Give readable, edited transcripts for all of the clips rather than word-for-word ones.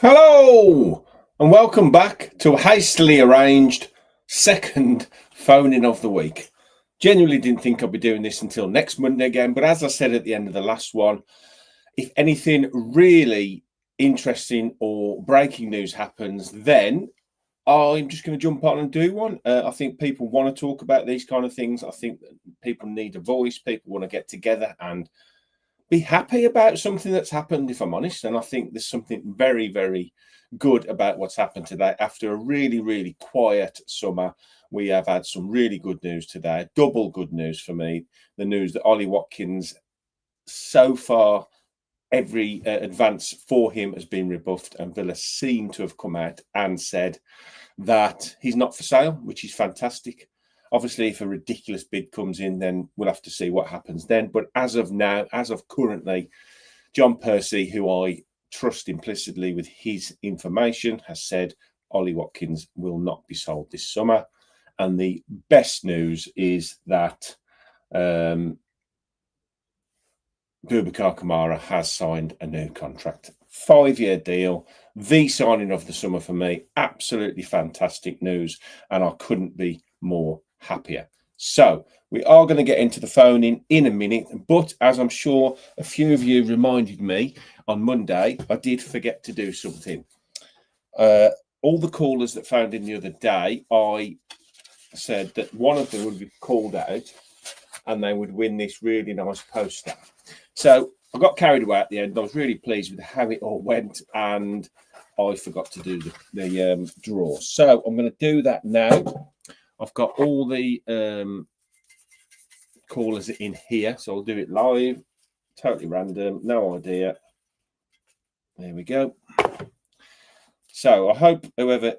Hello and welcome back to a hastily arranged second phone-in of the week. Genuinely didn't think I'd be doing this until next Monday again, but as I said at the end of the last one, if anything really interesting or breaking news happens, then I'm just going to jump on and do one. I think people want to talk about these kind of things. I think that people need a voice. People want to get together and be happy about something that's happened, if I'm honest. And I think there's something very, very good about what's happened today. After a really, really quiet summer, we have had some really good news today. Double good news for me. The news that Ollie Watkins, so far, every advance for him has been rebuffed, and Villa seem to have come out and said that he's not for sale, which is fantastic. Obviously, if a ridiculous bid comes in, then we'll have to see what happens then. But as of now, as of currently, John Percy, who I trust implicitly with his information, has said Ollie Watkins will not be sold this summer. And the best news is that Boubacar Kamara has signed a new contract. 5-year deal, the signing of the summer for me. Absolutely fantastic news. And I couldn't be more happier. So we are going to get into the phone in a minute, but as I'm sure a few of you reminded me on Monday, I did forget to do something. All the callers that phoned in the other day, I said that one of them would be called out and they would win this really nice poster. So I got carried away at the end. I was really pleased with how it all went, and I forgot to do the draw. So I'm going to do that now. I've got all the callers in here, so I'll do it live, totally random, no idea. There we go. So I hope whoever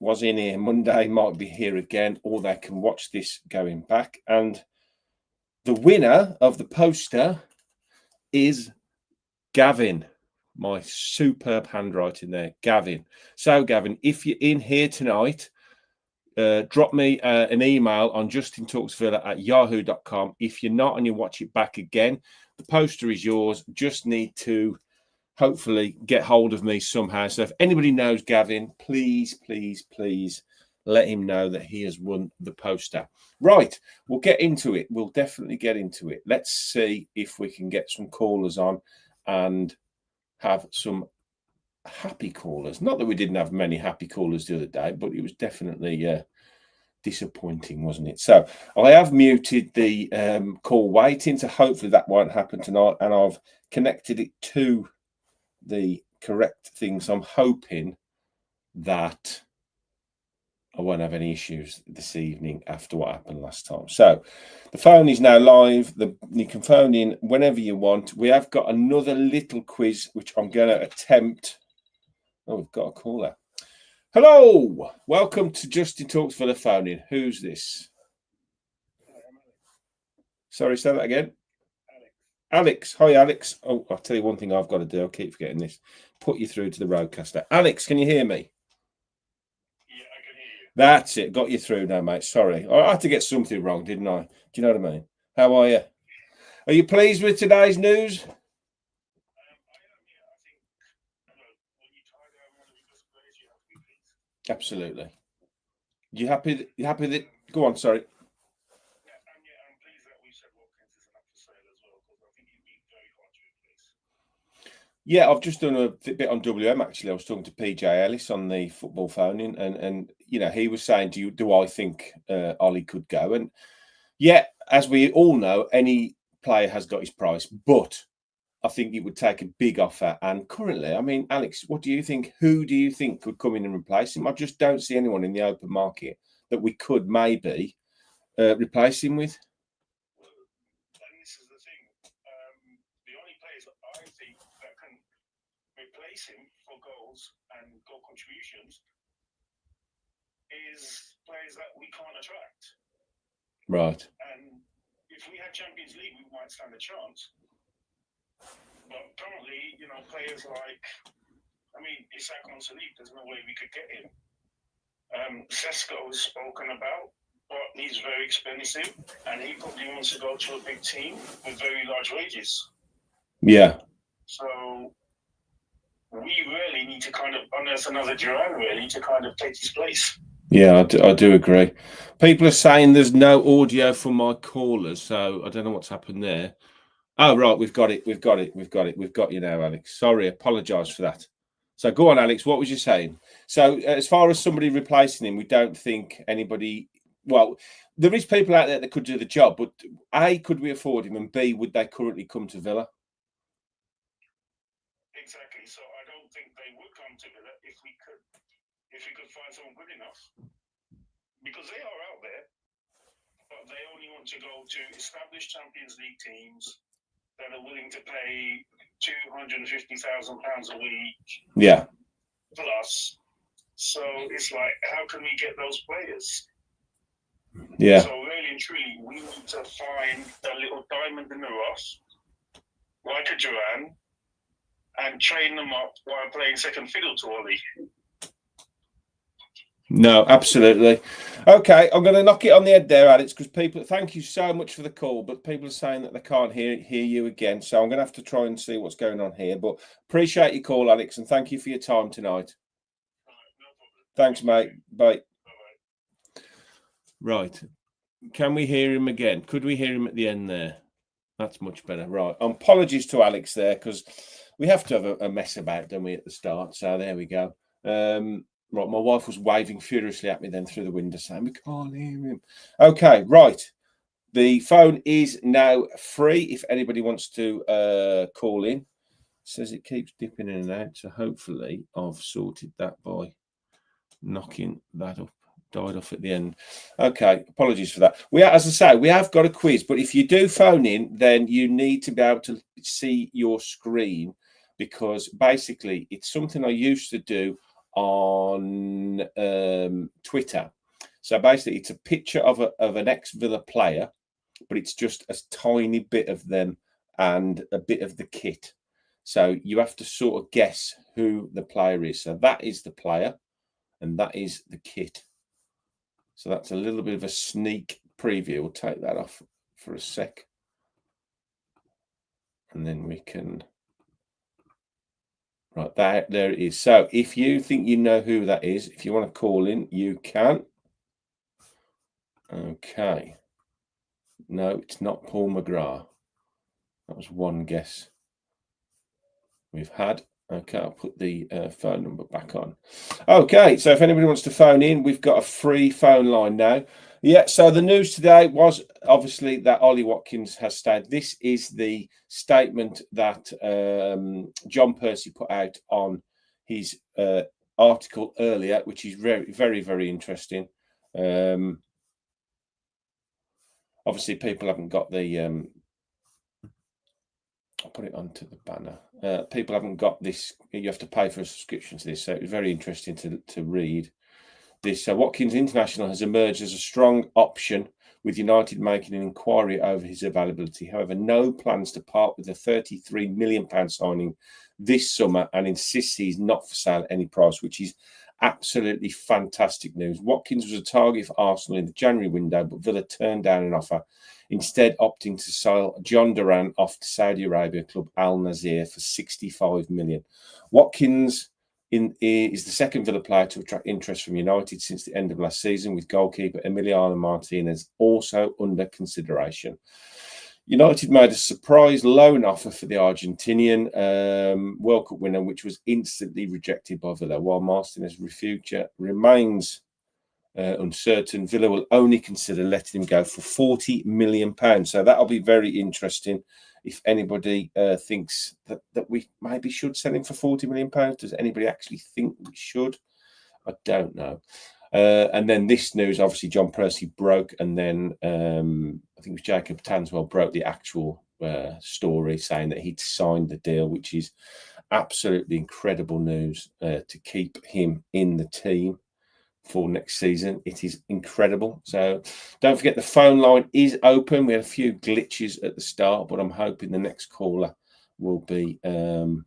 was in here Monday might be here again, or they can watch this going back. And the winner of the poster is Gavin. My superb handwriting there, Gavin. So Gavin, if you're in here tonight, drop me an email on justintalksvilla@yahoo.com. If you're not and you watch it back again, the poster is yours. Just need to hopefully get hold of me somehow. So if anybody knows Gavin, please, please, please let him know that he has won the poster. Right, we'll get into it. We'll definitely get into it. Let's see if we can get some callers on and have some happy callers. Not that we didn't have many happy callers the other day, but it was definitely disappointing, wasn't it? So I have muted the call waiting, so hopefully that won't happen tonight, and I've connected it to the correct thing, so I'm hoping that I won't have any issues this evening after what happened last time. So the phone is now live. You can phone in whenever you want. We have got another little quiz which I'm going to attempt. Oh, we've got a caller. Hello, welcome to Justin Talks for the phone in. Who's this? Sorry, say that again. Alex. Hi, Alex. Oh, I'll tell you one thing I've got to do. I'll keep forgetting this. Put you through to the roadcaster. Alex, can you hear me? Yeah, I can hear you. That's it. Got you through now, mate. Sorry. I had to get something wrong, didn't I? Do you know what I mean? How are you? Are you pleased with today's news? I am, yeah. I think, when you try to have one of the best players, you have to be pleased. Absolutely. You happy? You happy that? Go on. Sorry. Yeah, I'm pleased that we said Watkins isn't up for sale as well, because I think he'd be very hard to replace. Yeah, I've just done a bit on WM actually. I was talking to PJ Ellis on the football phone in, and you know, he was saying, do I think Ollie could go? And yeah, as we all know, any player has got his price, but I think it would take a big offer. And currently, I mean, Alex, what do you think? Who do you think could come in and replace him? I just don't see anyone in the open market that we could maybe replace him with. And this is the thing. The only players I think that can replace him for goals and goal contributions is players that we can't attract. Right. And if we had Champions League, we might stand a chance. But currently, players like, Isak on Salif, there's no way we could get him. Sesko is spoken about, but he's very expensive, and he probably wants to go to a big team with very large wages. Yeah. So we really need to kind of unearth another Duran, really, to kind of take his place. Yeah, I do agree. People are saying there's no audio from my callers, so I don't know what's happened there. Oh, right, we've got it. We've got you now, Alex. Sorry, apologise for that. So go on, Alex. What was you saying? So as far as somebody replacing him, we don't think anybody. Well, there is people out there that could do the job, but A, could we afford him, and B, would they currently come to Villa? Exactly. So I don't think they would come to Villa if we could find someone good enough, because they are out there, but they only want to go to established Champions League teams that are willing to pay £250,000 a week. Yeah. Plus. So it's like, how can we get those players? Yeah. So really and truly, we need to find a little diamond in the rough, like a Duran, and train them up while playing second fiddle to Ollie. No, absolutely. Okay, I'm going to knock it on the head there, Alex, because people, thank you so much for the call, but people are saying that they can't hear you again. So I'm going to have to try and see what's going on here. But appreciate your call, Alex, and thank you for your time tonight. No problem. Thanks, mate. Bye. Bye-bye. Right. Can we hear him again? Could we hear him at the end there? That's much better. Right. Apologies to Alex there, because we have to have a mess about, don't we, at the start? So there we go. Right, my wife was waving furiously at me then through the window saying, we can't hear him. Okay, right. The phone is now free if anybody wants to call in. It says it keeps dipping in and out, so hopefully I've sorted that by knocking that up. Died off at the end. Okay, apologies for that. As I say, we have got a quiz, but if you do phone in, then you need to be able to see your screen, because basically it's something I used to do on Twitter. So basically it's a picture of an ex-Villa player, but it's just a tiny bit of them and a bit of the kit. So you have to sort of guess who the player is. So that is the player and that is the kit. So that's a little bit of a sneak preview. We'll take that off for a sec. And then we can... Right, there it is. So if you think you know who that is, if you want to call in, you can. Okay. No, it's not Paul McGrath. That was one guess we've had. Okay, I'll put the phone number back on. Okay, so if anybody wants to phone in, we've got a free phone line now. Yeah, so the news today was obviously that Ollie Watkins has stayed. This is the statement that John Percy put out on his article earlier, which is very, very, very interesting. Obviously, people haven't got the... I'll put it onto the banner. People haven't got this. You have to pay for a subscription to this, so it's very interesting to read this. So Watkins International has emerged as a strong option, with United making an inquiry over his availability. However, no plans to part with the £33 million signing this summer, and insists he's not for sale at any price, which is absolutely fantastic news. Watkins was a target for Arsenal in the January window, but Villa turned down an offer, instead opting to sell John Duran off to Saudi Arabia club Al Nazir for £65 million. Watkins is the second Villa player to attract interest from United since the end of last season, with goalkeeper Emiliano Martinez also under consideration. United made a surprise loan offer for the Argentinian World Cup winner, which was instantly rejected by Villa, while Martinez's future remains uncertain. Villa will only consider letting him go for £40 million. So that'll be very interesting. If anybody thinks that we maybe should sell him for £40 million, does anybody actually think we should? I don't know. And then this news, obviously, John Percy broke, and then I think it was Jacob Tanswell broke the actual story, saying that he'd signed the deal, which is absolutely incredible news to keep him in the team for next season. It is incredible. So don't forget the phone line is open. We had a few glitches at the start, but I'm hoping the next caller will be all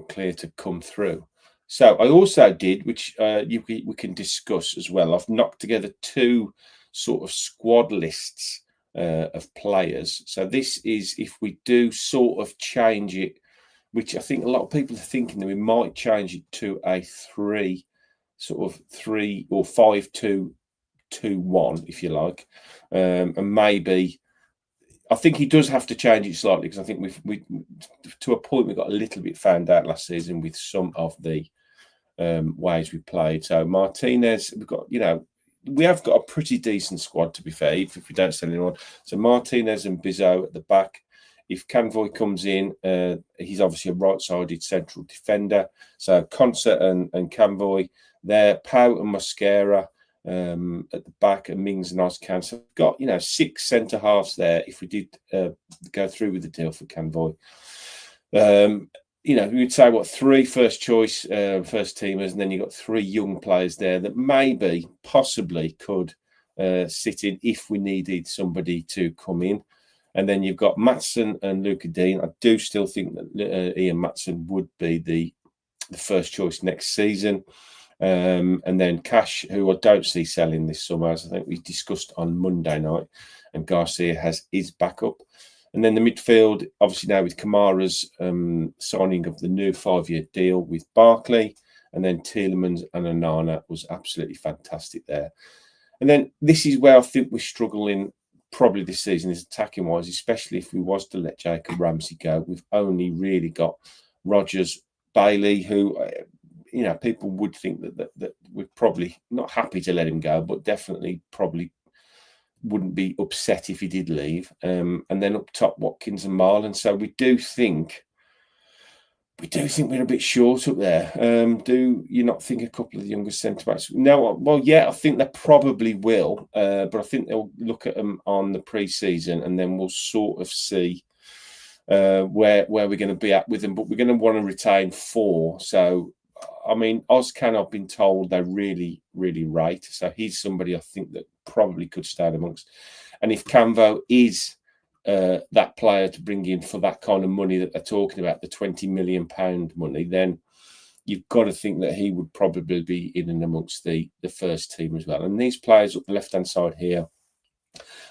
clear to come through. So I also did, which we can discuss as well. I've knocked together two sort of squad lists of players. So this is if we do sort of change it which I think a lot of people are thinking that we might change it to a 3 or 5-2-2-1, if you like, and maybe. I think he does have to change it slightly because I think we to a point we got a little bit found out last season with some of the ways we played. So Martinez, we have got a pretty decent squad, to be fair, if we don't sell anyone. So Martinez and Bizot at the back. If Convoy comes in, he's obviously a right-sided central defender. So Concert and Convoy there, Pau and Mosquera at the back, and Mings and Ozcan. So we've got 6 centre halves there. If we did go through with the deal for Convoy, we would say 3 first choice first teamers, and then you've got 3 young players there that maybe possibly could sit in if we needed somebody to come in. And then you've got Maatsen and Luca Dean. I do still think that Ian Maatsen would be the first choice next season. And then Cash, who I don't see selling this summer, as I think we discussed on Monday night, and Garcia has his backup. And then the midfield, obviously now with Kamara's signing of the new 5-year deal with Barkley, and then Tielemans and Onana was absolutely fantastic there. And then this is where I think we're struggling probably this season is attacking wise, especially if we was to let Jacob Ramsey go. We've only really got Rodgers, Bailey, who people would think that we're probably not happy to let him go, but definitely probably wouldn't be upset if he did leave. And then up top, Watkins and Marlon. So we do think we're a bit short up there. Do you not think a couple of the younger centre backs? No, well, yeah, I think they probably will, but I think they'll look at them on the pre-season, and then we'll sort of see where we're going to be at with them. But we're going to want to retain 4. So, I mean, Ozcan, I've been told they really, really rate. So he's somebody I think that probably could stand amongst. And if Camvo is that player to bring in for that kind of money that they're talking about, the £20 million money, then you've got to think that he would probably be in and amongst the first team as well. And these players up the left-hand side here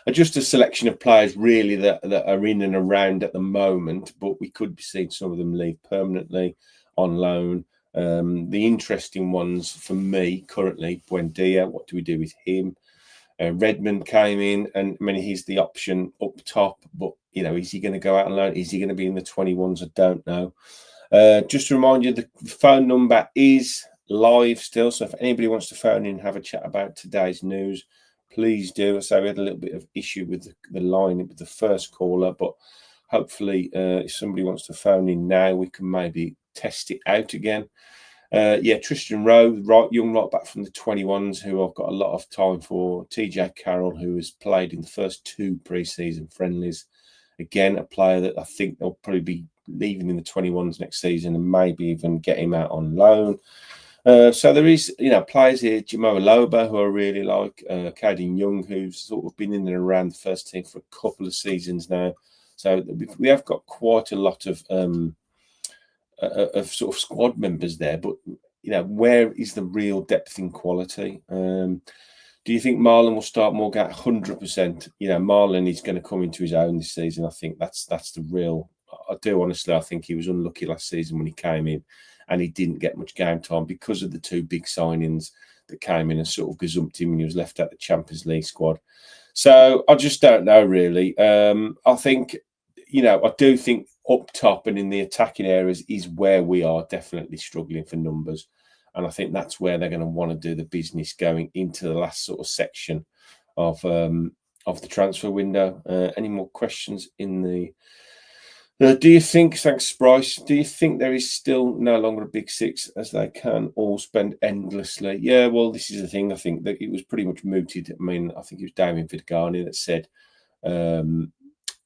are just a selection of players really that are in and around at the moment, but we could be seeing some of them leave permanently on loan. The interesting ones for me currently, Buendia, what do we do with him? Redmond came in, and I mean, he's the option up top, but is he going to go out on loan? Is he going to be in the 21s? I don't know. Just to remind you, the phone number is live still, so if anybody wants to phone in and have a chat about today's news, please do. So we had a little bit of issue with the line with the first caller, but hopefully if somebody wants to phone in now, we can maybe test it out again. Tristan Rowe, young lot back from the 21s, who I've got a lot of time for. TJ Carroll, who has played in the first 2 pre-season friendlies. Again, a player that I think they'll probably be leaving in the 21s next season, and maybe even get him out on loan. So there is, players here, Jimo Aloba, who I really like, Caden Young, who's sort of been in and around the first team for a couple of seasons now. So we have got quite a lot of sort of squad members there, but where is the real depth in quality? Do you think Marlon will start Morgat? 100%. Marlon is going to come into his own this season. I think that's the real. I do honestly. I think he was unlucky last season when he came in, and he didn't get much game time because of the 2 big signings that came in and sort of gazumped him when he was left out the Champions League squad. So I just don't know really. I think. I do think up top and in the attacking areas is where we are definitely struggling for numbers. And I think that's where they're going to want to do the business going into the last sort of section of the transfer window. Any more questions in the... do you think, thanks Bryce, do you think there is still no longer a big 6 as they can all spend endlessly? Yeah, well, this is the thing. I think that it was pretty much mooted. I mean, I think it was Damien Vidgani that said...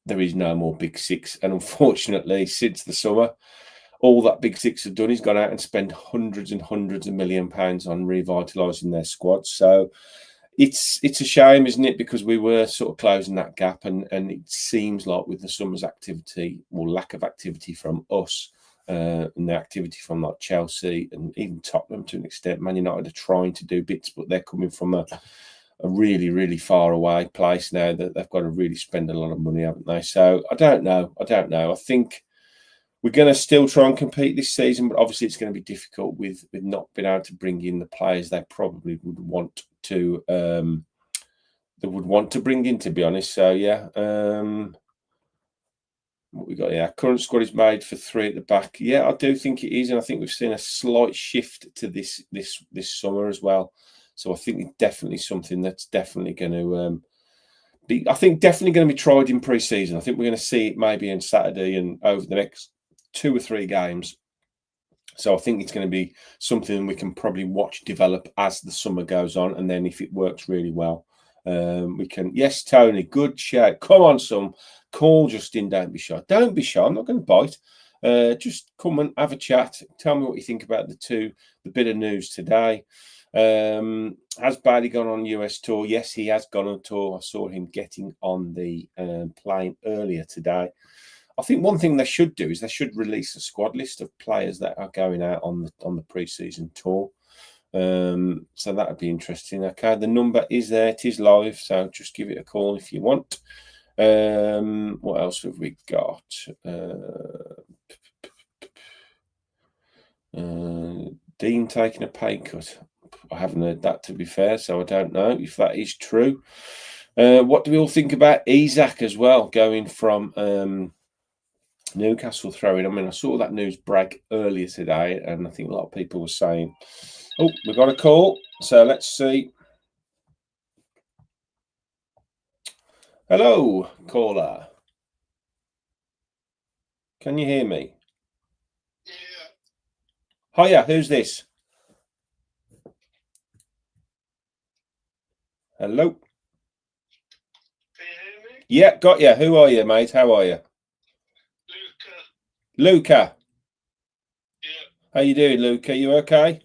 there is no more big 6, and unfortunately, since the summer, all that big 6 have done is gone out and spent hundreds and hundreds of £1 million on revitalising their squad. So it's a shame, isn't it? Because we were sort of closing that gap, and it seems like with the summer's activity or lack of activity from us, and the activity from like Chelsea and even Tottenham to an extent, Man United are trying to do bits, but they're coming from a really, really far away place now that they've got to really spend a lot of money, haven't they? So I don't know. I think we're going to still try and compete this season, but obviously it's going to be difficult with not being able to bring in the players they probably would want to. They would want to bring in, to be honest. So yeah, what we got here? Current squad is made for 3 at the back. Yeah, I do think it is, and I think we've seen a slight shift to this summer as well. So I think it's definitely something that's definitely going to be. I think definitely going to be tried in pre-season. I think we're going to see it maybe on Saturday and over the next 2 or 3 games. So I think it's going to be something we can probably watch develop as the summer goes on, and then if it works really well, we can. Yes, Tony, good shout. Come on, son. Call Justin. Don't be shy. Don't be shy. I'm not going to bite. Just come and have a chat. Tell me what you think about the bit of news today. Has Bailey gone on US tour? Yes, he has gone on tour. I saw him getting on the plane earlier today. I think one thing they should do is they should release a squad list of players that are going out on the pre-season tour. So that would be interesting. Okay, the number is there. It is live, so just give it a call if you want. What else have we got? Dean taking a pay cut. I haven't heard that, to be fair, so I don't know if that is true. What do we all think about Isak as well, going from Newcastle throwing? I mean, I saw that news break earlier today, and I think a lot of people were saying, oh, we've got a call, so let's see. Hello, caller. Can you hear me? Yeah. Hiya, who's this? Hello? Can you hear me? Yeah, got you. Who are you, mate? How are you? Luca. Yeah. How you doing, Luca? You okay?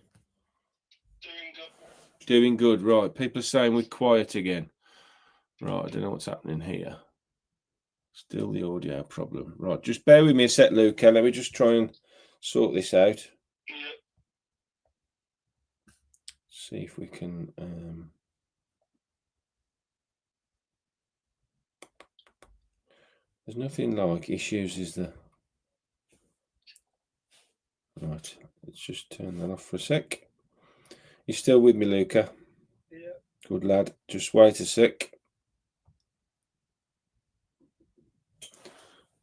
Doing good. Doing good, right. People are saying we're quiet again. Right, I don't know what's happening here. Still the audio problem. Right, just bear with me a sec, Luca. Let me just try and sort this out. Yeah. See if we can... There's nothing like issues, is there? Right, let's just turn that off for a sec. You still with me, Luca? Yeah. Good lad. Just wait a sec.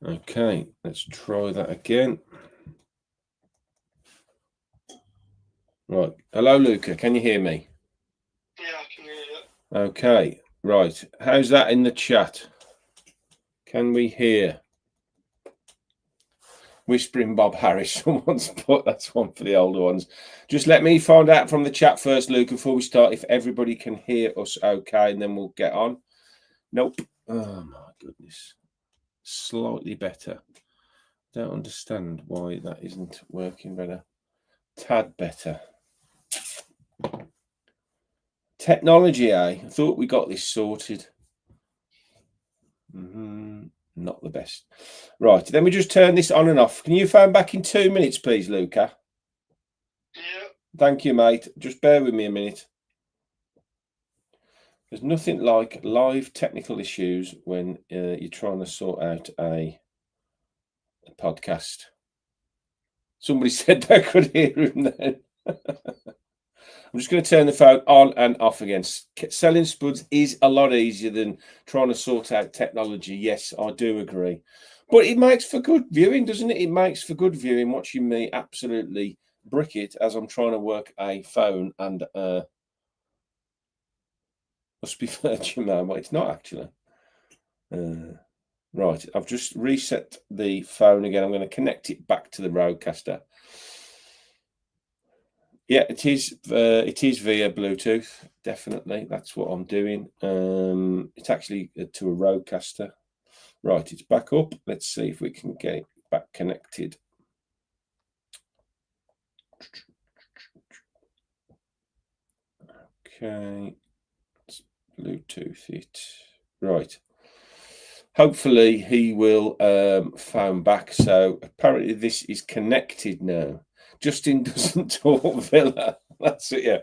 Okay, let's try that again. Right. Hello, Luca. Can you hear me? Yeah, I can hear you. Okay. Right. How's that in the chat? Can we hear? Whispering Bob Harris. Someone's put, that's one for the older ones. Just let me find out from the chat first, Luke, before we start, if everybody can hear us okay, and then we'll get on. Nope. Oh, my goodness. Slightly better. Don't understand why that isn't working better. Tad better. Technology, eh? I thought we got this sorted. Not the best. Right, then we just turn this on and off. Can you phone back in 2 minutes, please, Luca? Yeah. Thank you, mate. Just bear with me a minute. There's nothing like live technical issues when you're trying to sort out a podcast. Somebody said they could hear him then. I'm just going to turn the phone on and off again. Selling spuds is a lot easier than trying to sort out technology. Yes, I do agree. But it makes for good viewing, doesn't it? It makes for good viewing, watching me absolutely brick it as I'm trying to work a phone and must be Virgin Mobile. It's not actually. Right, I've just reset the phone again. I'm going to connect it back to the Rodecaster. Yeah, it is via Bluetooth, definitely. That's what I'm doing. It's actually to a Rodecaster. Right, it's back up. Let's see if we can get it back connected. Okay, let's Bluetooth it. Right. Hopefully he will phone back. So apparently this is connected now. Justin doesn't talk Villa. That's it, yeah.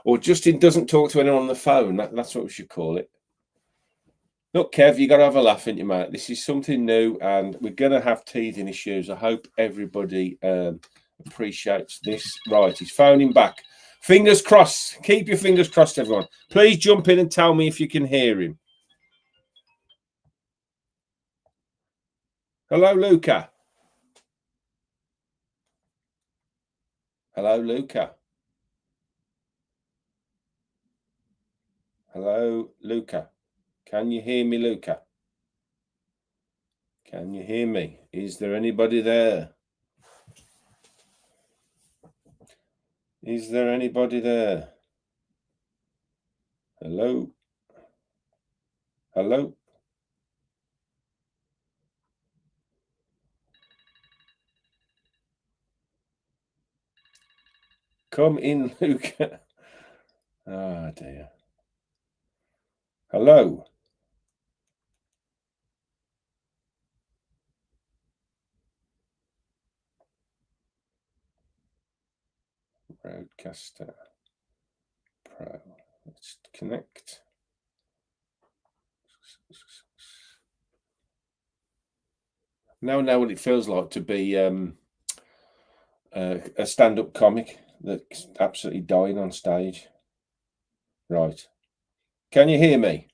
Or Justin doesn't talk to anyone on the phone. That's what we should call it. Look, Kev, you got to have a laugh, ain't you, mate? This is something new, and we're going to have teething issues. I hope everybody appreciates this. Right, he's phoning back. Fingers crossed. Keep your fingers crossed, everyone. Please jump in and tell me if you can hear him. Hello, Luca. Hello, Luca. Hello, Luca. Can you hear me, Luca? Can you hear me? Is there anybody there? Is there anybody there? Hello? Hello? Come in, Luca. Ah, dear. Hello? Broadcaster Pro. Let's connect. Now I know what it feels like to be a stand-up comic that's absolutely dying on stage. Right. Can you hear me?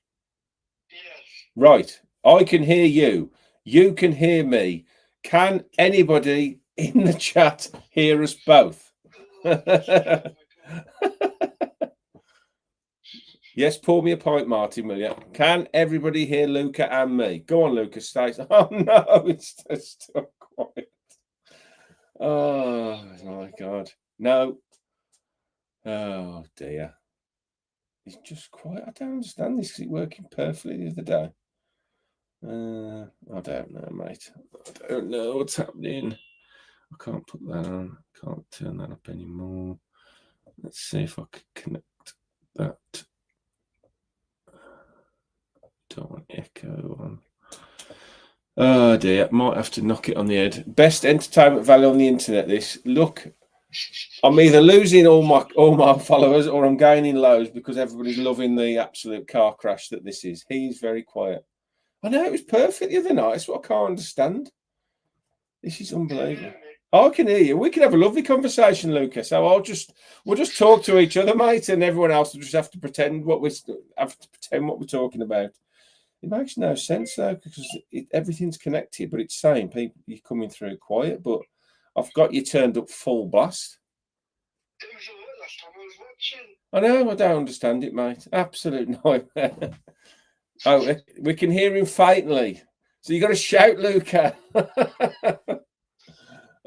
Yes. Right. I can hear you. You can hear me. Can anybody in the chat hear us both? Yes, pour me a pint, Martin, will you? Can everybody hear Luca and me? Go on, Luca, stay. Oh, no, it's still quiet. Oh, my God. No. Oh, dear. It's just quiet. I don't understand this. It's working perfectly the other day. I don't know, mate. I don't know what's happening. I can't put that on. I can't turn that up anymore. Let's see if I can connect that. Don't want echo on. Oh dear, might have to knock it on the head. Best entertainment value on the internet. This look, I'm either losing all my followers or I'm gaining loads because everybody's loving the absolute car crash that this is. He's very quiet. I know it was perfect the other night. It's what I can't understand. This is unbelievable. I can hear you. We can have a lovely conversation, Lucas. So we'll just talk to each other, mate, and everyone else will just have to pretend what we're talking about. It makes no sense though, because everything's connected, but it's saying people you're coming through quiet. But I've got you turned up full blast. It was all right last time I was watching. I know. I don't understand it, mate. Absolute nightmare. Oh, we can hear him faintly. So you got to shout, Luca.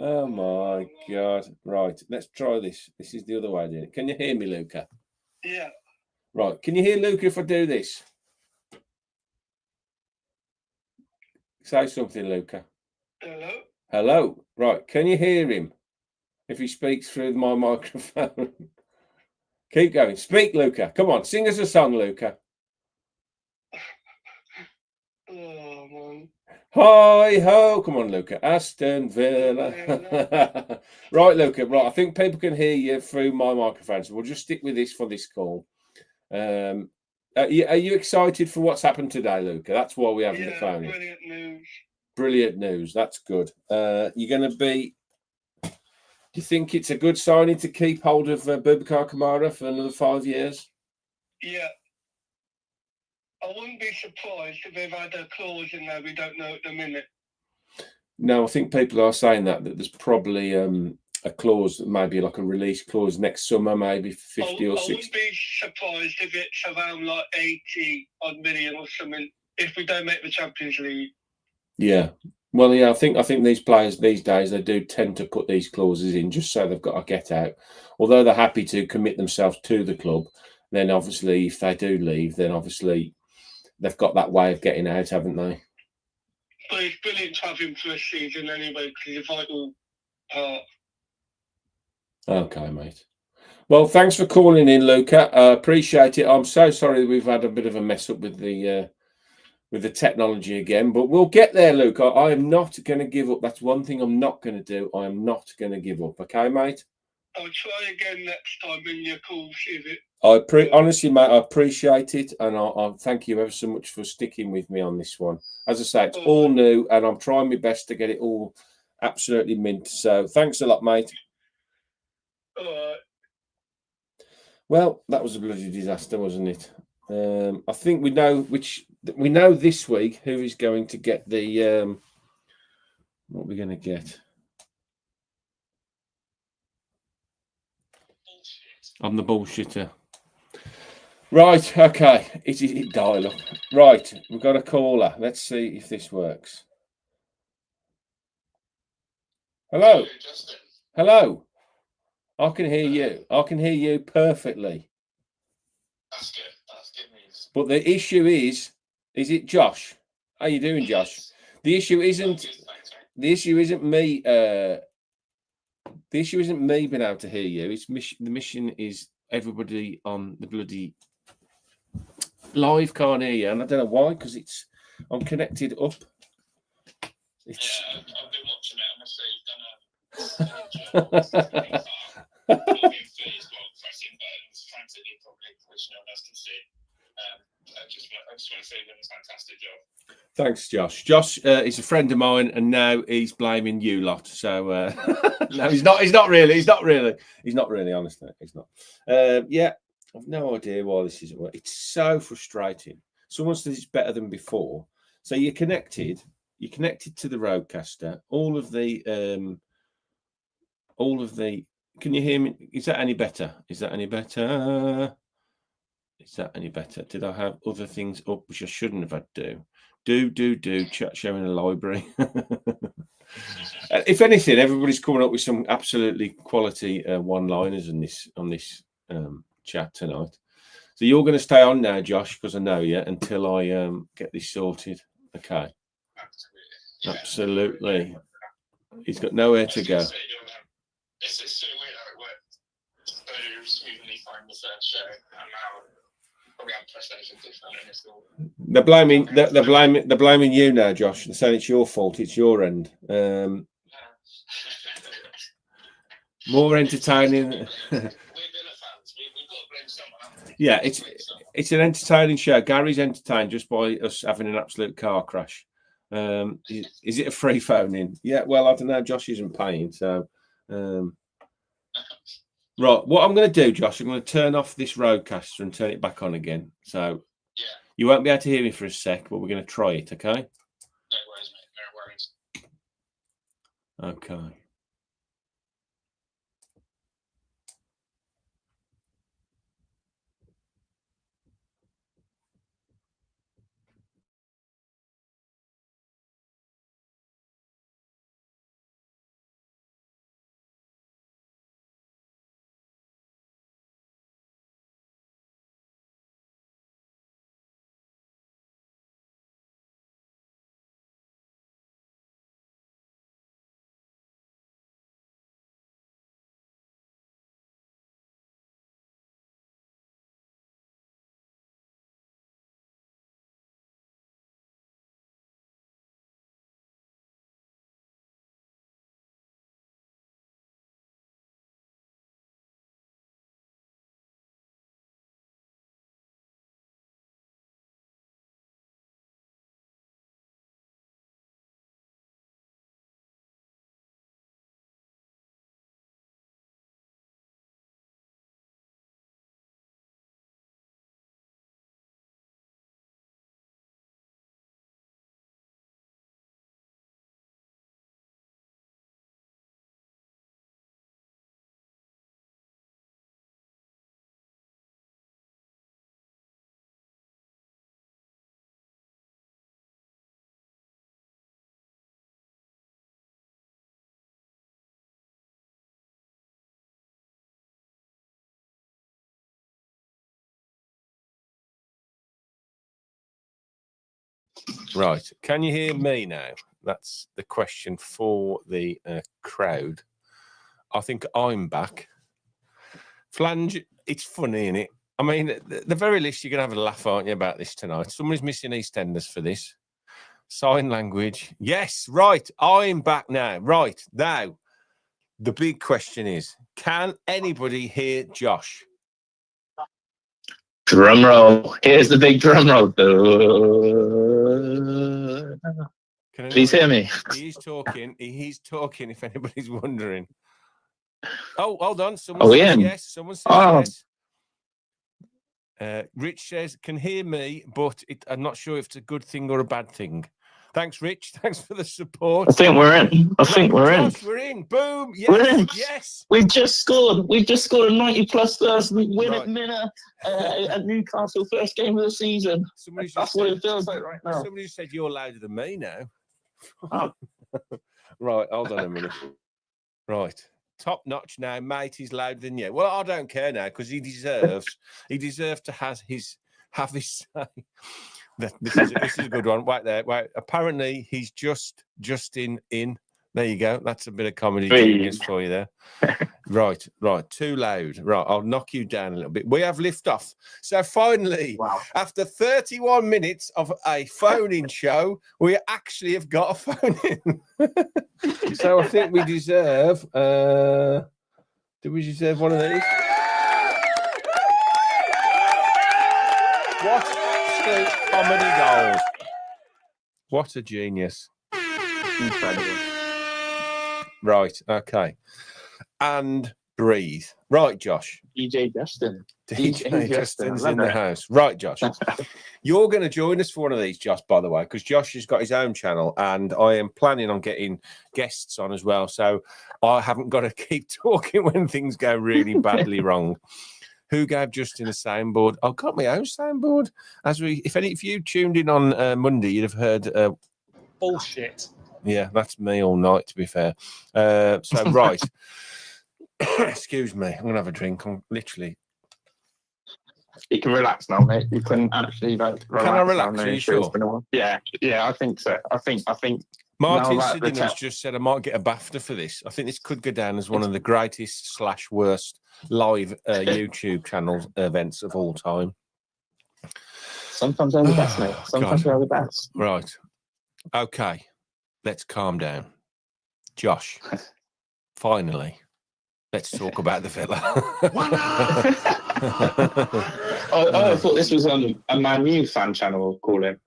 Oh my God. Right, let's try this. This is the other way, dear. Can you hear me, Luca? Yeah. Right, can you hear Luca if I do this? Say something, Luca. Hello? Hello. Right, can you hear him if he speaks through my microphone? Keep going. Speak, Luca. Come on, sing us a song, Luca. Oh, man. Hi ho. Come on, Luca. Aston Villa. Right, Luca. Right, I think people can hear you through my microphone, so we'll just stick with this for this call. Are you excited for what's happened today, Luca? That's why we have the phone. Brilliant news. Brilliant news. That's good. You're going to be. Do you think it's a good signing to keep hold of Boubacar Kamara for another 5 years? Yeah. I wouldn't be surprised if they've had a clause in there we don't know at the minute. No, I think people are saying that there's probably a clause, maybe like a release clause next summer, maybe 50 or 60. I wouldn't be surprised if it's around like 80 odd million or something if we don't make the Champions League. Yeah. Well, yeah, I think these players these days, they do tend to put these clauses in just so they've got to get out. Although they're happy to commit themselves to the club, then obviously if they do leave, then obviously they've got that way of getting out, haven't they? But it's brilliant to have him for a season anyway, because he's a vital part. Okay, mate. Well, thanks for calling in, Luca. Appreciate it. I'm so sorry we've had a bit of a mess up with the technology again, but we'll get there, Luca. I am not going to give up. That's one thing I'm not going to do. I am not going to give up. Okay, mate? I'll try again next time when you call, see if it. Honestly, mate, I appreciate it, and I thank you ever so much for sticking with me on this one. As I say, it's all new, and I'm trying my best to get it all absolutely mint. So thanks a lot, mate. All right. Well, that was a bloody disaster, wasn't it? I think we know this week who is going to get the what we're going to get. I'm the bullshitter. Right, okay. It dial up. Right, we've got a caller. Let's see if this works. Hello. Hello. I can hear you. I can hear you perfectly. That's good. That's good news. But the issue is it Josh? How you doing, Josh? The issue isn't me. The issue isn't me being able to hear you. It's the mission is everybody on the bloody live can't hear you, and I don't know why, because I'm connected up. It's... Yeah, I've been watching it. I must say, you've done a pressing buttons, frantically, probably pushing on us to see. I just want to say you've done a fantastic job. Thanks, Josh. Josh is a friend of mine, and now he's blaming you lot. So no, he's not. He's not really. Honestly, he's not. Yeah, I've no idea why this isn't working. It's so frustrating. Someone says it's better than before. So you're connected. You're connected to the roadcaster. All of the. Can you hear me? Is that any better? Is that any better? Did I have other things up which I shouldn't have had to do? Chat showing a library. If anything, everybody's coming up with some absolutely quality one-liners on this chat tonight. So you're going to stay on now, Josh, because I know you until I get this sorted. Okay. Absolutely. He's got nowhere to go. It's so weird how it worked. So smoothly find the first show, and now probably have PlayStation different, and it's all. They're blaming you now, Josh. They're saying it's your fault. It's your end. More entertaining. We're Villa fans. We've got to blame someone, haven't we? Yeah, it's an entertaining show. Gary's entertained just by us having an absolute car crash. Is it a free phone in? Yeah, well, I don't know. Josh isn't paying, so. Right, what I'm going to do, Josh, I'm going to turn off this roadcaster and turn it back on again. So yeah, you won't be able to hear me for a sec, but we're going to try it, okay? No worries, mate. No worries. Okay. Right. Can you hear me now? That's the question for the crowd. I think I'm back. Flange, it's funny, isn't it? I mean, at the very least, you're going to have a laugh, aren't you, about this tonight? Somebody's missing EastEnders for this. Sign language. Yes, right. I'm back now. Right. Now, The big question is, can anybody hear Josh? Drum roll. Here's the big drum roll. Please hear me. He's talking. He's talking, if anybody's wondering. Oh, hold on. Someone Are we says in? yes. Someone says yes. Rich says, can hear me, but I'm not sure if it's a good thing or a bad thing. Thanks, Rich. Thanks for the support. I think we're in. Josh, we're in. Boom. Yes. We're in. Yes. We've just scored. We've just scored a 90-plus first win at Minna at Newcastle, first game of the season. That's what it feels like right now. Somebody said you're louder than me now. Oh. Right, hold on a minute. Right. Top notch now, mate. He's louder than you. Well, I don't care now because he deserves to have his say. This is a good one. Wait there. Wait. Apparently, he's just in. There you go. That's a bit of comedy genius for you there. Right. Too loud. Right. I'll knock you down a little bit. We have liftoff. So finally, after 31 minutes of a phone-in show, we actually have got a phone-in. So I think we deserve. Do we deserve one of these? What absolute comedy gold! What a genius! Incredible. Right, okay. And breathe. Right, Josh. DJ Justin. DJ Justin's in the house. Right, Josh. You're going to join us for one of these, Josh, by the way, because Josh has got his own channel and I am planning on getting guests on as well. So I haven't got to keep talking when things go really badly wrong. Who gave Justin a soundboard? I've got my own soundboard. If you tuned in on Monday, you'd have heard bullshit. Yeah, that's me all night, to be fair. So, right. Excuse me. I'm going to have a drink. I'm literally... You can relax now, mate. You can actually relax. Can I relax? Are you sure? Yeah, I think so. I think. Martin Sidden has just said I might get a BAFTA for this. I think this could go down as one of the greatest / worst live YouTube channel events of all time. Sometimes they're the best, mate. Sometimes they're the best. Right. Okay. Let's calm down. Josh, finally, let's talk about the Villa. I thought this was a Man U fan channel, call him.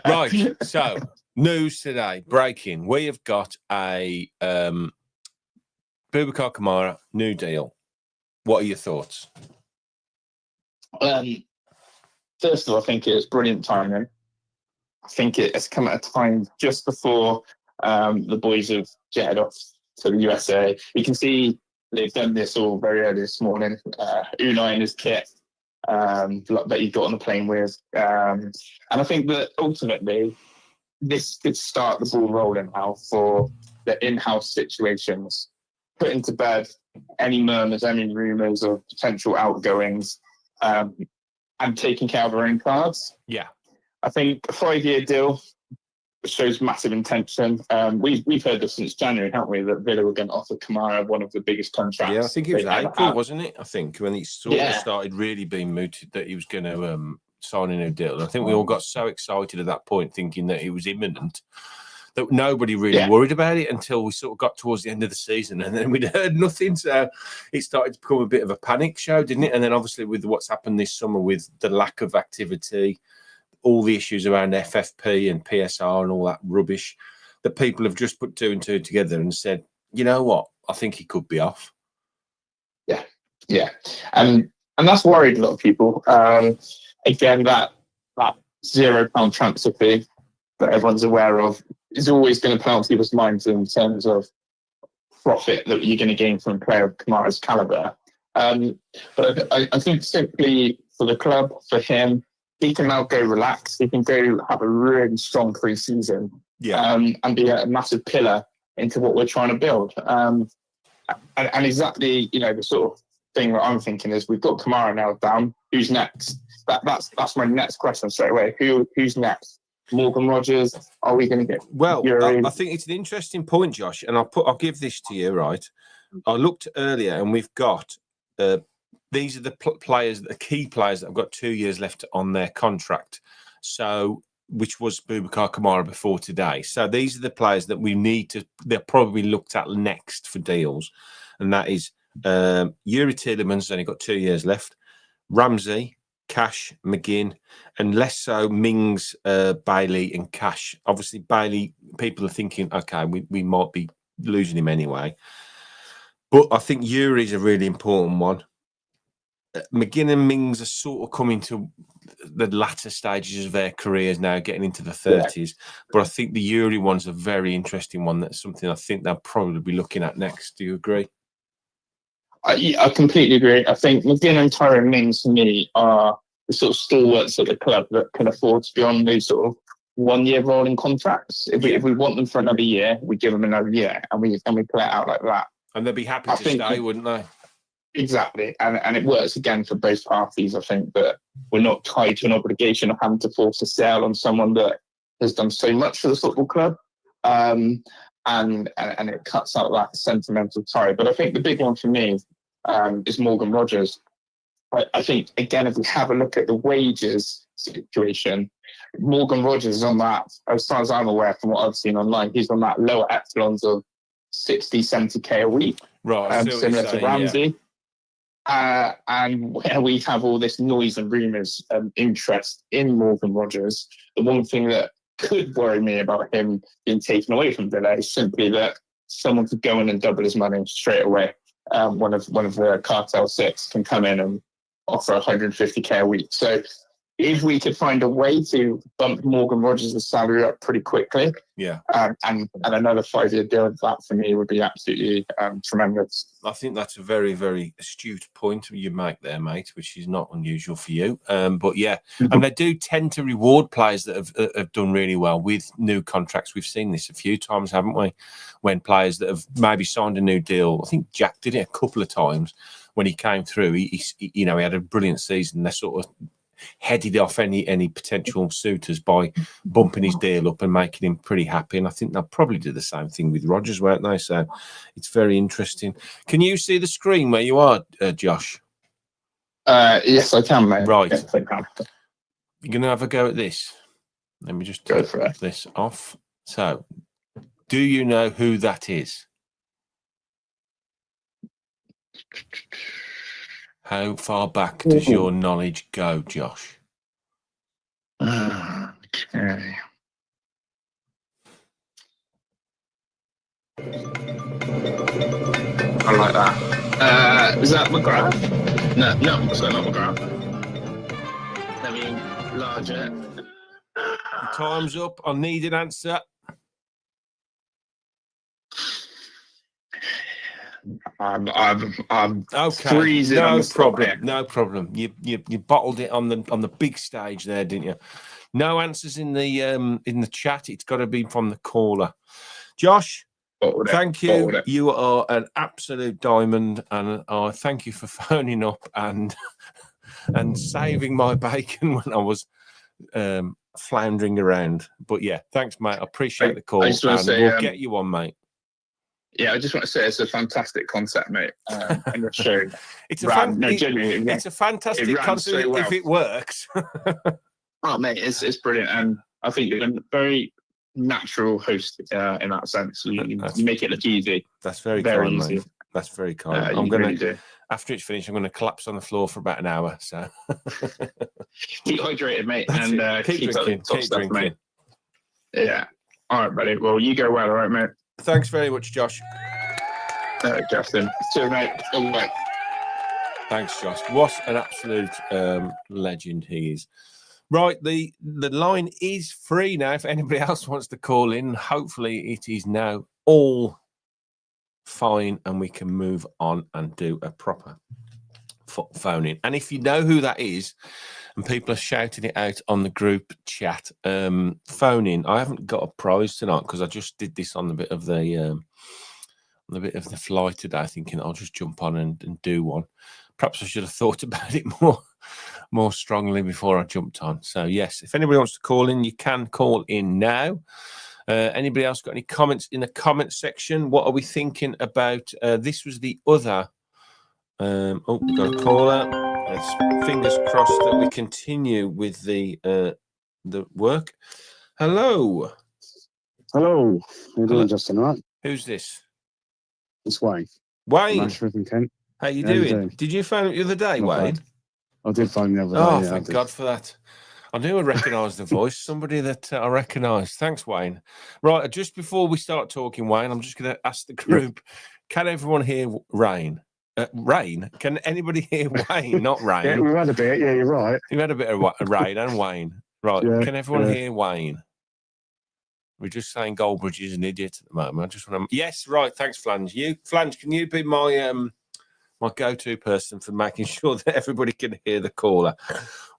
Right, so news today, breaking. We have got a Boubacar Kamara new deal. What are your thoughts? First of all, I think it's brilliant timing. I think it has come at a time just before the boys have jetted off to the USA. You can see they've done this all very early this morning. Unai in his kit that he got on the plane with. And I think that ultimately this could start the ball rolling now for the in-house situations, putting to bed any murmurs, any rumours of potential outgoings, and taking care of our own cards. Yeah. I think a 5-year deal shows massive intention. We've heard this since January, haven't we, that Villa were going to offer Kamara one of the biggest contracts. Yeah, I think it was April, wasn't it? I think when he sort of started really being mooted that he was going to sign a new deal. And I think we all got so excited at that point, thinking that it was imminent, that nobody really worried about it until we sort of got towards the end of the season, and then we'd heard nothing. So it started to become a bit of a panic show, didn't it? And then obviously with what's happened this summer with the lack of activity, all the issues around FFP and PSR and all that rubbish, that people have just put 2 and 2 together and said, you know what, I think he could be off. Yeah. And that's worried a lot of people. Again, that £0 transfer fee that everyone's aware of is always going to play on people's minds in terms of profit that you're going to gain from a player of Kamara's calibre. But I think simply for the club, for him, he can now go relax. He can go have a really strong pre-season and be a massive pillar into what we're trying to build. And exactly, the sort of thing that I'm thinking is we've got Kamara now down. Who's next? That's my next question straight away. Who's next? Morgan Rogers? Are we going to get? Well, I think it's an interesting point, Josh, and I'll give this to you. Right, I looked earlier, and we've got. These are the players, the key players that have got 2 years left on their contract. So which was Boubacar Kamara before today. So these are the players that we need to, they're probably looked at next for deals. And that is Yuri Tielemans, only got 2 years left, Ramsey, Cash, McGinn, and less so Mings, Bailey and Cash. Obviously, Bailey, people are thinking, okay, we might be losing him anyway. But I think Yuri is a really important one. McGinn and Mings are sort of coming to the latter stages of their careers now, getting into the 30s. Yeah. But I think the Yuri one's a very interesting one. That's something I think they'll probably be looking at next. Do you agree? I completely agree. I think McGinn and Tyrone Mings, for me, are the sort of stalwarts at the club that can afford to be on these sort of 1 year rolling contracts. If we want them for another year, we give them another year, and we play it out like that. And they'd be happy to stay, wouldn't they? Exactly. And it works again for both parties. I think that we're not tied to an obligation of having to force a sale on someone that has done so much for the football club. And it cuts out that sentimental tie. But I think the big one for me is Morgan Rogers. I think, again, if we have a look at the wages situation, Morgan Rogers is on that, as far as I'm aware from what I've seen online, he's on that lower echelons of 60, 70k a week. Right, similar to Ramsey. Yeah. And where we have all this noise and rumours and interest in Morgan Rogers, the one thing that could worry me about him being taken away from Villa is simply that someone could go in and double his money straight away. One of the Cartel Six can come in and offer 150k a week. So if we could find a way to bump Morgan Rogers' salary up pretty quickly, and another 5-year deal, that for me would be absolutely tremendous. I think that's a very, very astute point you make there, mate, which is not unusual for you. But yeah, and they do tend to reward players that have done really well with new contracts. We've seen this a few times, haven't we? When players that have maybe signed a new deal, I think Jack did it a couple of times when he came through. He had a brilliant season. They sort of headed off any potential suitors by bumping his deal up and making him pretty happy. And I think they'll probably do the same thing with Rodgers, won't they? So it's very interesting. Can you see the screen where you are, Josh? Yes, I can, mate. Right. Yes, I can. You're going to have a go at this. Let me just go for it. This off. So, do you know who that is? How far back does your knowledge go, Josh? Okay. I like that. Is that McGrath? No, sorry, not McGrath. I mean, larger. Time's up. I need an answer. I'm okay. freezing. No problem. No problem. You bottled it on the big stage there, didn't you? No answers in the chat. It's got to be from the caller. Josh, thank you. You are an absolute diamond, and I thank you for phoning up and saving my bacon when I was floundering around. But yeah, thanks, mate. I appreciate the call, and we'll get you on, mate. Yeah, I just want to say it's a fantastic concept, mate. And the show. It's a fantastic concept if it works. Oh, mate, it's brilliant, and I think you're a very natural host in that sense. You make it look easy. That's very kind, easy. Mate. That's very kind. I'm going to, after it's finished, I'm going to collapse on the floor for about an hour. So keep hydrated, mate, and keep drinking. Keep drinking. Mate. Yeah. All right, buddy. Well, you go well, all right, mate. Thanks very much, Josh. Justin. Cheers, mate. Bye. Thanks, Josh. What an absolute legend he is. Right, the line is free now if anybody else wants to call in. Hopefully it is now all fine and we can move on and do a proper phone in. And if you know who that is and people are shouting it out on the group chat, phone in. I haven't got a prize tonight because I just did this on the bit of the fly today, thinking I'll just jump on and do one. Perhaps I should have thought about it more strongly before I jumped on. So yes, if anybody wants to call in, you can call in now. Anybody else got any comments in the comment section? What are we thinking about? This was the other. We've got a caller. Let's fingers crossed that we continue with the the work. Hello. Hello. How you Hello. doing, Justin? All right? Who's this? It's Wayne. Wayne. Ashford and Kent. How you How you doing? doing? Did you phone up the other day, Not Wayne? bad. I did phone the other day. Oh, yeah, I thank did. God for that. I knew I recognised the voice. Somebody that I recognised. Thanks, Wayne. Right, just before we start talking, Wayne, I'm just going to ask the group, can everyone hear Rain? Rain? Can anybody hear Wayne? Not Rain. Yeah, we've had a bit. Yeah, you're right. You had a bit of Rain and Wayne. Right, Yeah, can everyone yeah. hear Wayne? We're just saying Goldbridge is an idiot at the moment. I just want to... Yes, right, thanks, Flange. Flange, can you be my my go-to person for making sure that everybody can hear the caller?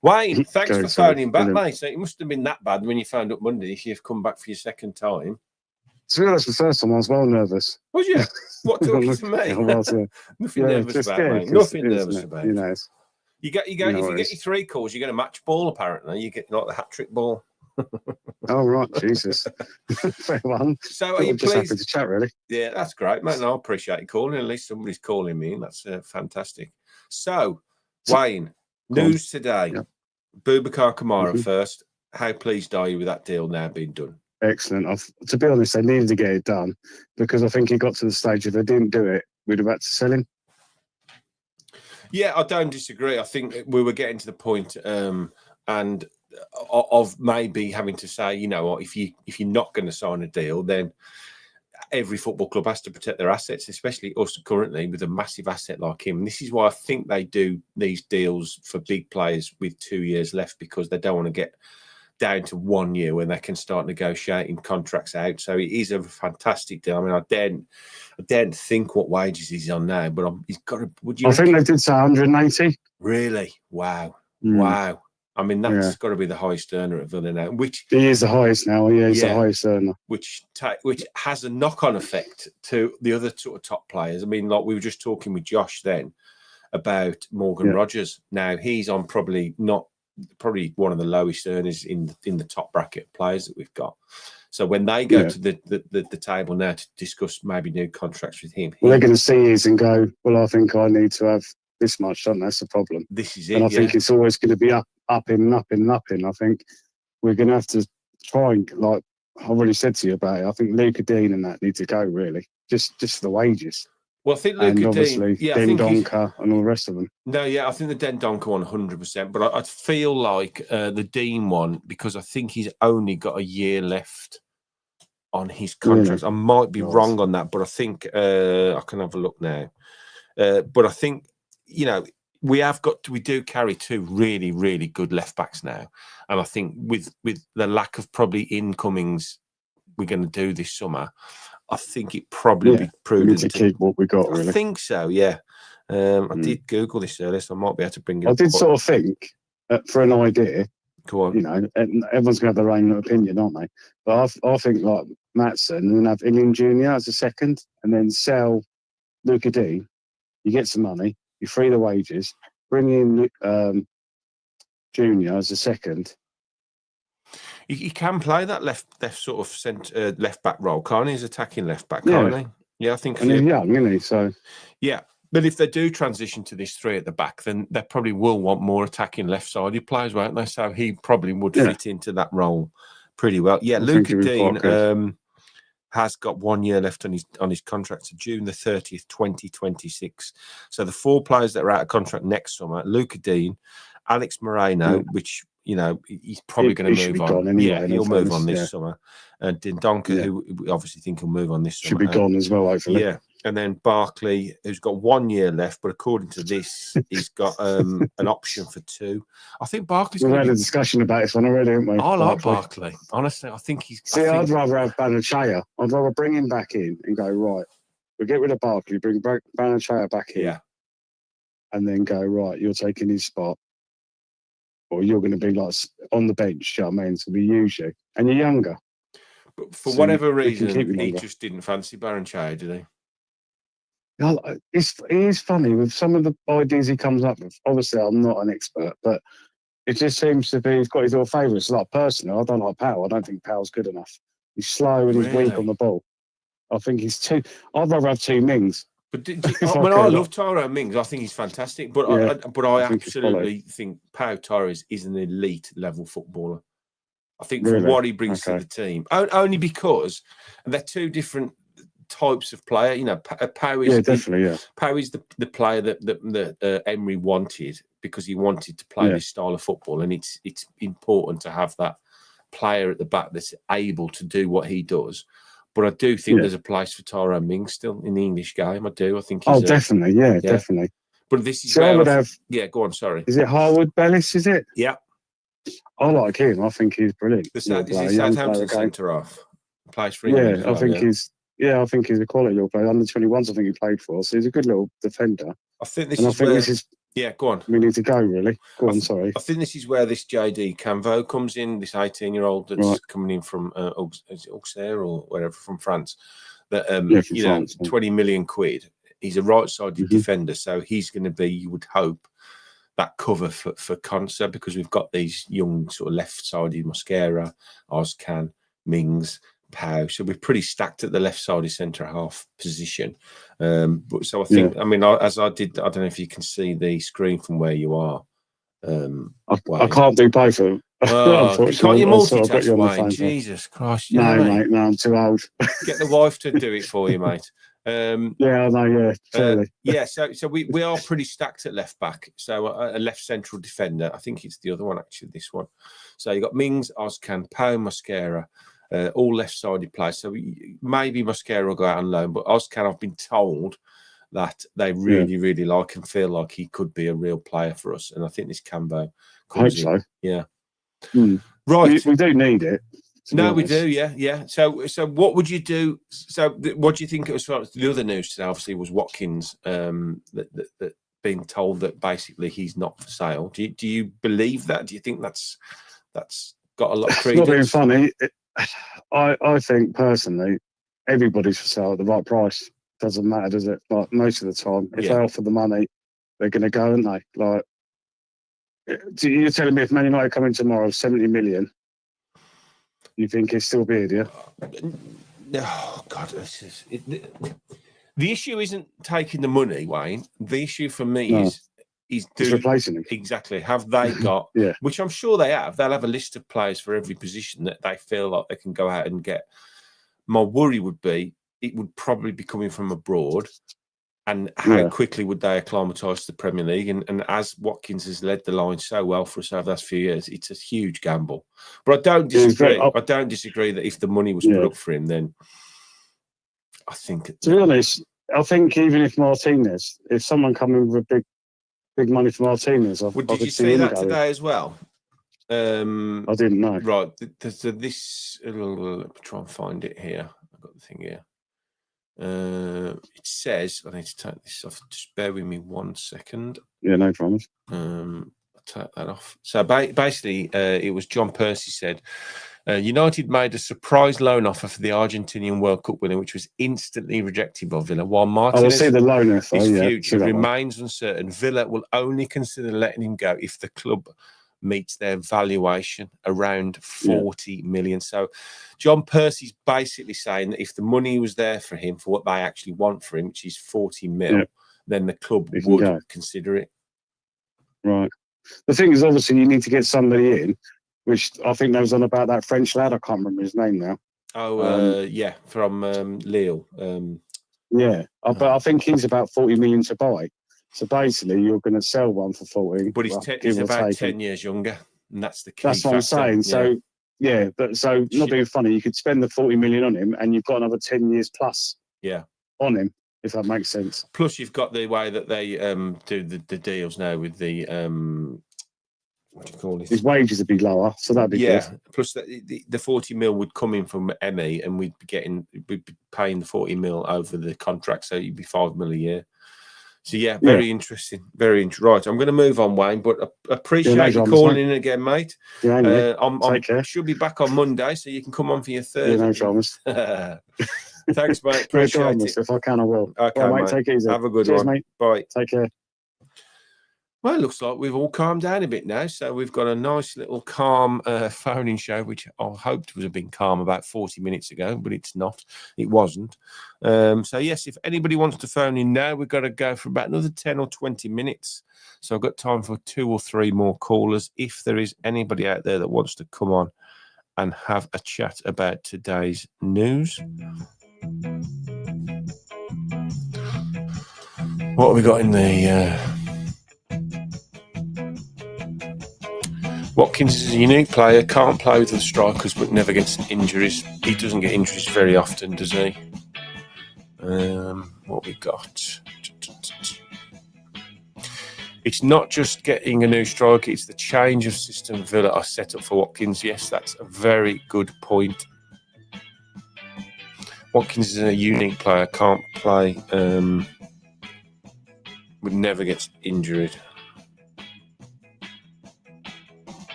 Wayne, thanks for phoning back, mate. So it must have been that bad when you phoned up Monday if you've come back for your second time. To be honest, the first time I was well nervous. Was you? What, talking to me? I was, Nothing nervous just about, scared, mate. Nothing isn't nervous it? about. You know, If you get your 3 calls, you get a match ball, apparently. You get like the hat-trick ball. oh, right, Jesus. Fair one. So are you just pleased? happy to chat, really. Yeah, that's great, mate. No, I appreciate you calling. At least somebody's calling me, and that's fantastic. So, Wayne, news today. Yep. Boubacar Kamara first. How pleased are you with that deal now being done? Excellent. To be honest, they needed to get it done because I think it got to the stage if they didn't do it, we'd have had to sell him. Yeah, I don't disagree. I think we were getting to the point and of maybe having to say, you know what, if you're not going to sign a deal, then every football club has to protect their assets, especially us currently with a massive asset like him. And this is why I think they do these deals for big players with 2 years left, because they don't want to get down to 1 year when they can start negotiating contracts out. So it is a fantastic deal. I mean, I daren't think what wages he's on now, but he's got to. Would you? I think they did say 180. Really? Wow! Wow! I mean, that's got to be the highest earner at Villa now. Which he is the highest now. Yeah, he's the highest earner. Which has a knock-on effect to the other sort of top players. I mean, like we were just talking with Josh then about Morgan Rogers. Now he's on probably one of the lowest earners in the top bracket of players that we've got. So when they go to the table now to discuss maybe new contracts with him, they're going to see his and go, well, I think I need to have this much, don't they? That's the problem. This is it. And I think it's always going to be upping. I think we're going to have to try and, like I've already said to you about it, I think Luca Dean and that need to go, really, just for the wages. Well, I think Luca Dean, Dendoncker and all the rest of them. No, I think the Dendoncker one 100%, but I feel like the Dean one, because I think he's only got a year left on his contract. I might be wrong on that, but I think I can have a look now. But I think, you know, we do carry 2 really, really good left backs now, and I think with the lack of probably incomings we're going to do this summer, I think it probably be prudent to keep what we got. Really, I think so. Yeah, I did Google this earlier, so I might be able to bring it. I did sort of think for an idea. Go on. You know, everyone's going to have their own opinion, aren't they? But I think like Maatsen, and then have Ilian Jr. as a second, and then sell Luca Dean. You get some money, you free the wages, bring in Junior as a second. He can play that left sort of left back role, can't he? He's attacking left back, can't he? Yeah, I think. And he's young, isn't he? So yeah, but if they do transition to this 3 at the back, then they probably will want more attacking left-sided players, won't they? So he probably would fit into that role pretty well. Yeah, Luca Dean has got 1 year left on his contract to June the 30th, 2026. So the 4 players that are out of contract next summer: Luca Dean, Alex Moreno, which, you know, he's probably going to move on. Anyway, he'll move on this summer. And Dendoncker, who we obviously think he'll move on this summer. Should be gone as well, hopefully. Yeah. And then Barkley, who's got 1 year left, but according to this, he's got an option for 2. I think Barkley's. We've had a discussion about this one already, haven't we? I like Barkley. Honestly, I think he's. I'd rather have Banachaya. I'd rather bring him back in and go, right, we'll get rid of Barkley, bring Banachaya back in. Yeah. And then go, right, you're taking his spot. Or you're going to be like on the bench, you know what I mean? So we use you. And you're younger. But for whatever reason, he just didn't fancy Banachaya, did he? It is funny with some of the ideas he comes up with. Obviously, I'm not an expert, but it just seems to be he's got his little favourites. Like personally, I don't like Powell. I don't think Powell's good enough. He's slow and he's weak on the ball. I think he's too. I'd rather have 2 Mings. But I love Tyrone Mings. I think he's fantastic. But I absolutely think Pau Torres is an elite level footballer. I think for Really? what he brings to Okay. the team, only because they're two different types of player. You know, Pau is definitely, yeah. Pau is the player that Emery wanted because he wanted to play this style of football, and it's important to have that player at the back that's able to do what he does. But I do think there's a place for Tyrone Mings still in the English game. I do. I think he's definitely, definitely. But this is So where I would have. Yeah, go on. Sorry. Is it Harwood Bellis? Is it? Yeah. I like him. I think he's brilliant. Is he Southampton centre half? Plays for England. I think he's. Yeah, I think he's a quality little player. Under 21s, I think he played for. So he's a good little defender. I think this is where. This is. Yeah, go on. We need to go, really. Go on, sorry. I think this is where this JD Canvo comes in, this 18-year-old that's coming in from Auxerre or wherever, from France. That, France, 20 million quid. He's a right-sided defender, so he's going to be, you would hope, that cover for Conser, because we've got these young sort of left-sided Mosquera, Ozcan, Mings, Pau. So we're pretty stacked at the left-sided centre-half position. But so I think, I mean, as I did, I don't know if you can see the screen from where you are. I can't do both of them. Can't you multitask, Wayne? Jesus Christ. No, mate, no, I'm too old. Get the wife to do it for you, mate. Totally. So we are pretty stacked at left back. So a left central defender. I think it's the other one, actually, this one. So you've got Mings, Ozcan, Pau, Mosquera, all left-sided players. So maybe Mosquera will go out on loan, but Ozcan, I've been told that they really, really like and feel like he could be a real player for us. And I think this Cambo comes I hope in. so. Yeah. Right. We do need it. No, we do, yeah. So what would you do? So what do you think? As far as the other news today, obviously, was Watkins that being told that basically he's not for sale. Do you believe that? Do you think that's got a lot of credence? It's not being funny. I think personally, everybody's for sale at the right price. Doesn't matter, does it? Like most of the time, if they offer the money, they're going to go, aren't they? Like, you're telling me if Man United come in tomorrow, 70 million, you think he'll still be here? Oh God, the issue isn't taking the money, Wayne. The issue for me is replacing him. Exactly. Have they got? Which I'm sure they have. They'll have a list of players for every position that they feel like they can go out and get. My worry would be it would probably be coming from abroad, and how quickly would they acclimatise to the Premier League? And as Watkins has led the line so well for us over the last few years, it's a huge gamble. But I don't disagree. I don't disagree that if the money was put up for him, then I think. To be honest, I think even if Martinez, if someone come in with big money for Martinez, did you see that today as well? I didn't know. Right. So this, let me try and find it here. I've got the thing here. It says, I need to take this off. Just bear with me 1 second. Yeah, no promise. I'll take that off. So basically, it was John Percy said, United made a surprise loan offer for the Argentinian World Cup winner, which was instantly rejected by Villa. While Martinez, see the loan offer. His future remains uncertain. Villa will only consider letting him go if the club meets their valuation around 40 million. So John Percy's basically saying that if the money was there for him for what they actually want for him, which is 40 mil, then the club would consider it. Right. The thing is, obviously, you need to get somebody in, which I think there was on about that French lad. I can't remember his name now. From Lille. But I think he's about 40 million to buy. So basically, you're going to sell one for 40. But he's about 10 years younger, and that's the key. That's what I'm saying. So, not being funny, you could spend the 40 million on him, and you've got another 10 years plus on him, if that makes sense. Plus, you've got the way that they do the deals now with the what do you call it? His wages would be lower, so that'd be good. Plus, the 40 mil would come in from Emmy, and we'd be paying the 40 mil over the contract, so you'd be 5 mil a year. So very interesting, very interesting. Right, I'm going to move on, Wayne, but I appreciate you calling in again, mate. I should be back on Monday, so you can come on for your third. No dramas. Thanks, mate. Appreciate it. If I can, I will. Okay, mate. Take it easy. Have a good Cheers, one, mate. Bye. Take care. Well, it looks like we've all calmed down a bit now. So we've got a nice little calm phoning show, which I hoped would have been calm about 40 minutes ago, but it's not. It wasn't. So, yes, if anybody wants to phone in now, we've got to go for about another 10 or 20 minutes. So I've got time for 2 or 3 more callers. If there is anybody out there that wants to come on and have a chat about today's news. What have we got in the... Watkins is a unique player, can't play with the strikers but never gets injuries. He doesn't get injuries very often, does he? What we got? It's not just getting a new striker, it's the change of system Villa are set up for Watkins. Yes, that's a very good point. Watkins is a unique player, can't play, but never gets injured.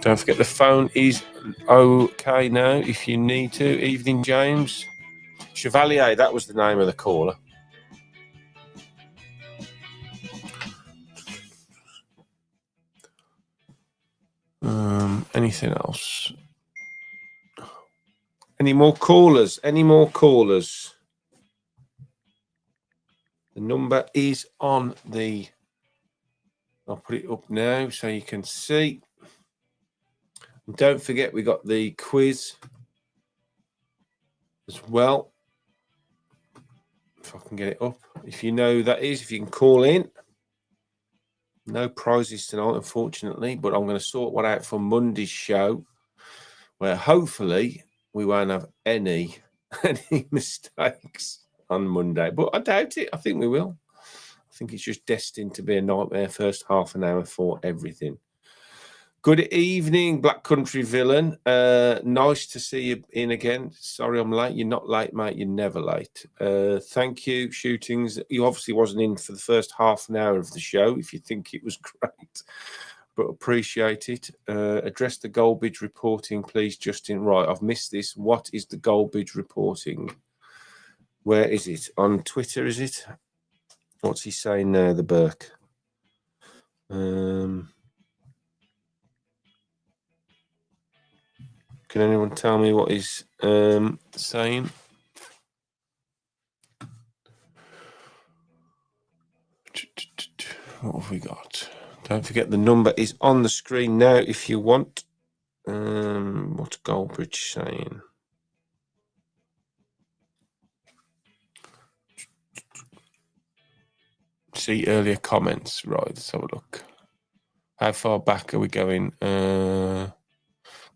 Don't forget the phone is okay now if you need to. Evening, James. Chevalier, that was the name of the caller. Anything else? Any more callers? Any more callers? The number is on the... I'll put it up now so you can see. And don't forget we got the quiz as well. If I can get it up. If you know who that is, if you can call in. No prizes tonight, unfortunately, but I'm going to sort one out for Monday's show, where hopefully we won't have any mistakes on Monday. But I doubt it. I think we will. I think it's just destined to be a nightmare first half an hour for everything. Good evening, Black Country Villain. Nice to see you in again. Sorry I'm late. You're not late, mate. You're never late. Thank you, Shootings. You obviously wasn't in for the first half an hour of the show, if you think it was great, but appreciate it. Address the Goldbridge reporting, please, Justin. Right, I've missed this. What is the Goldbridge reporting? Where is it? On Twitter, is it? What's he saying there, the Burke? Can anyone tell me what he's saying? What have we got? Don't forget the number is on the screen now if you want. What's Goldbridge saying? See earlier comments. Right, let's have a look. How far back are we going?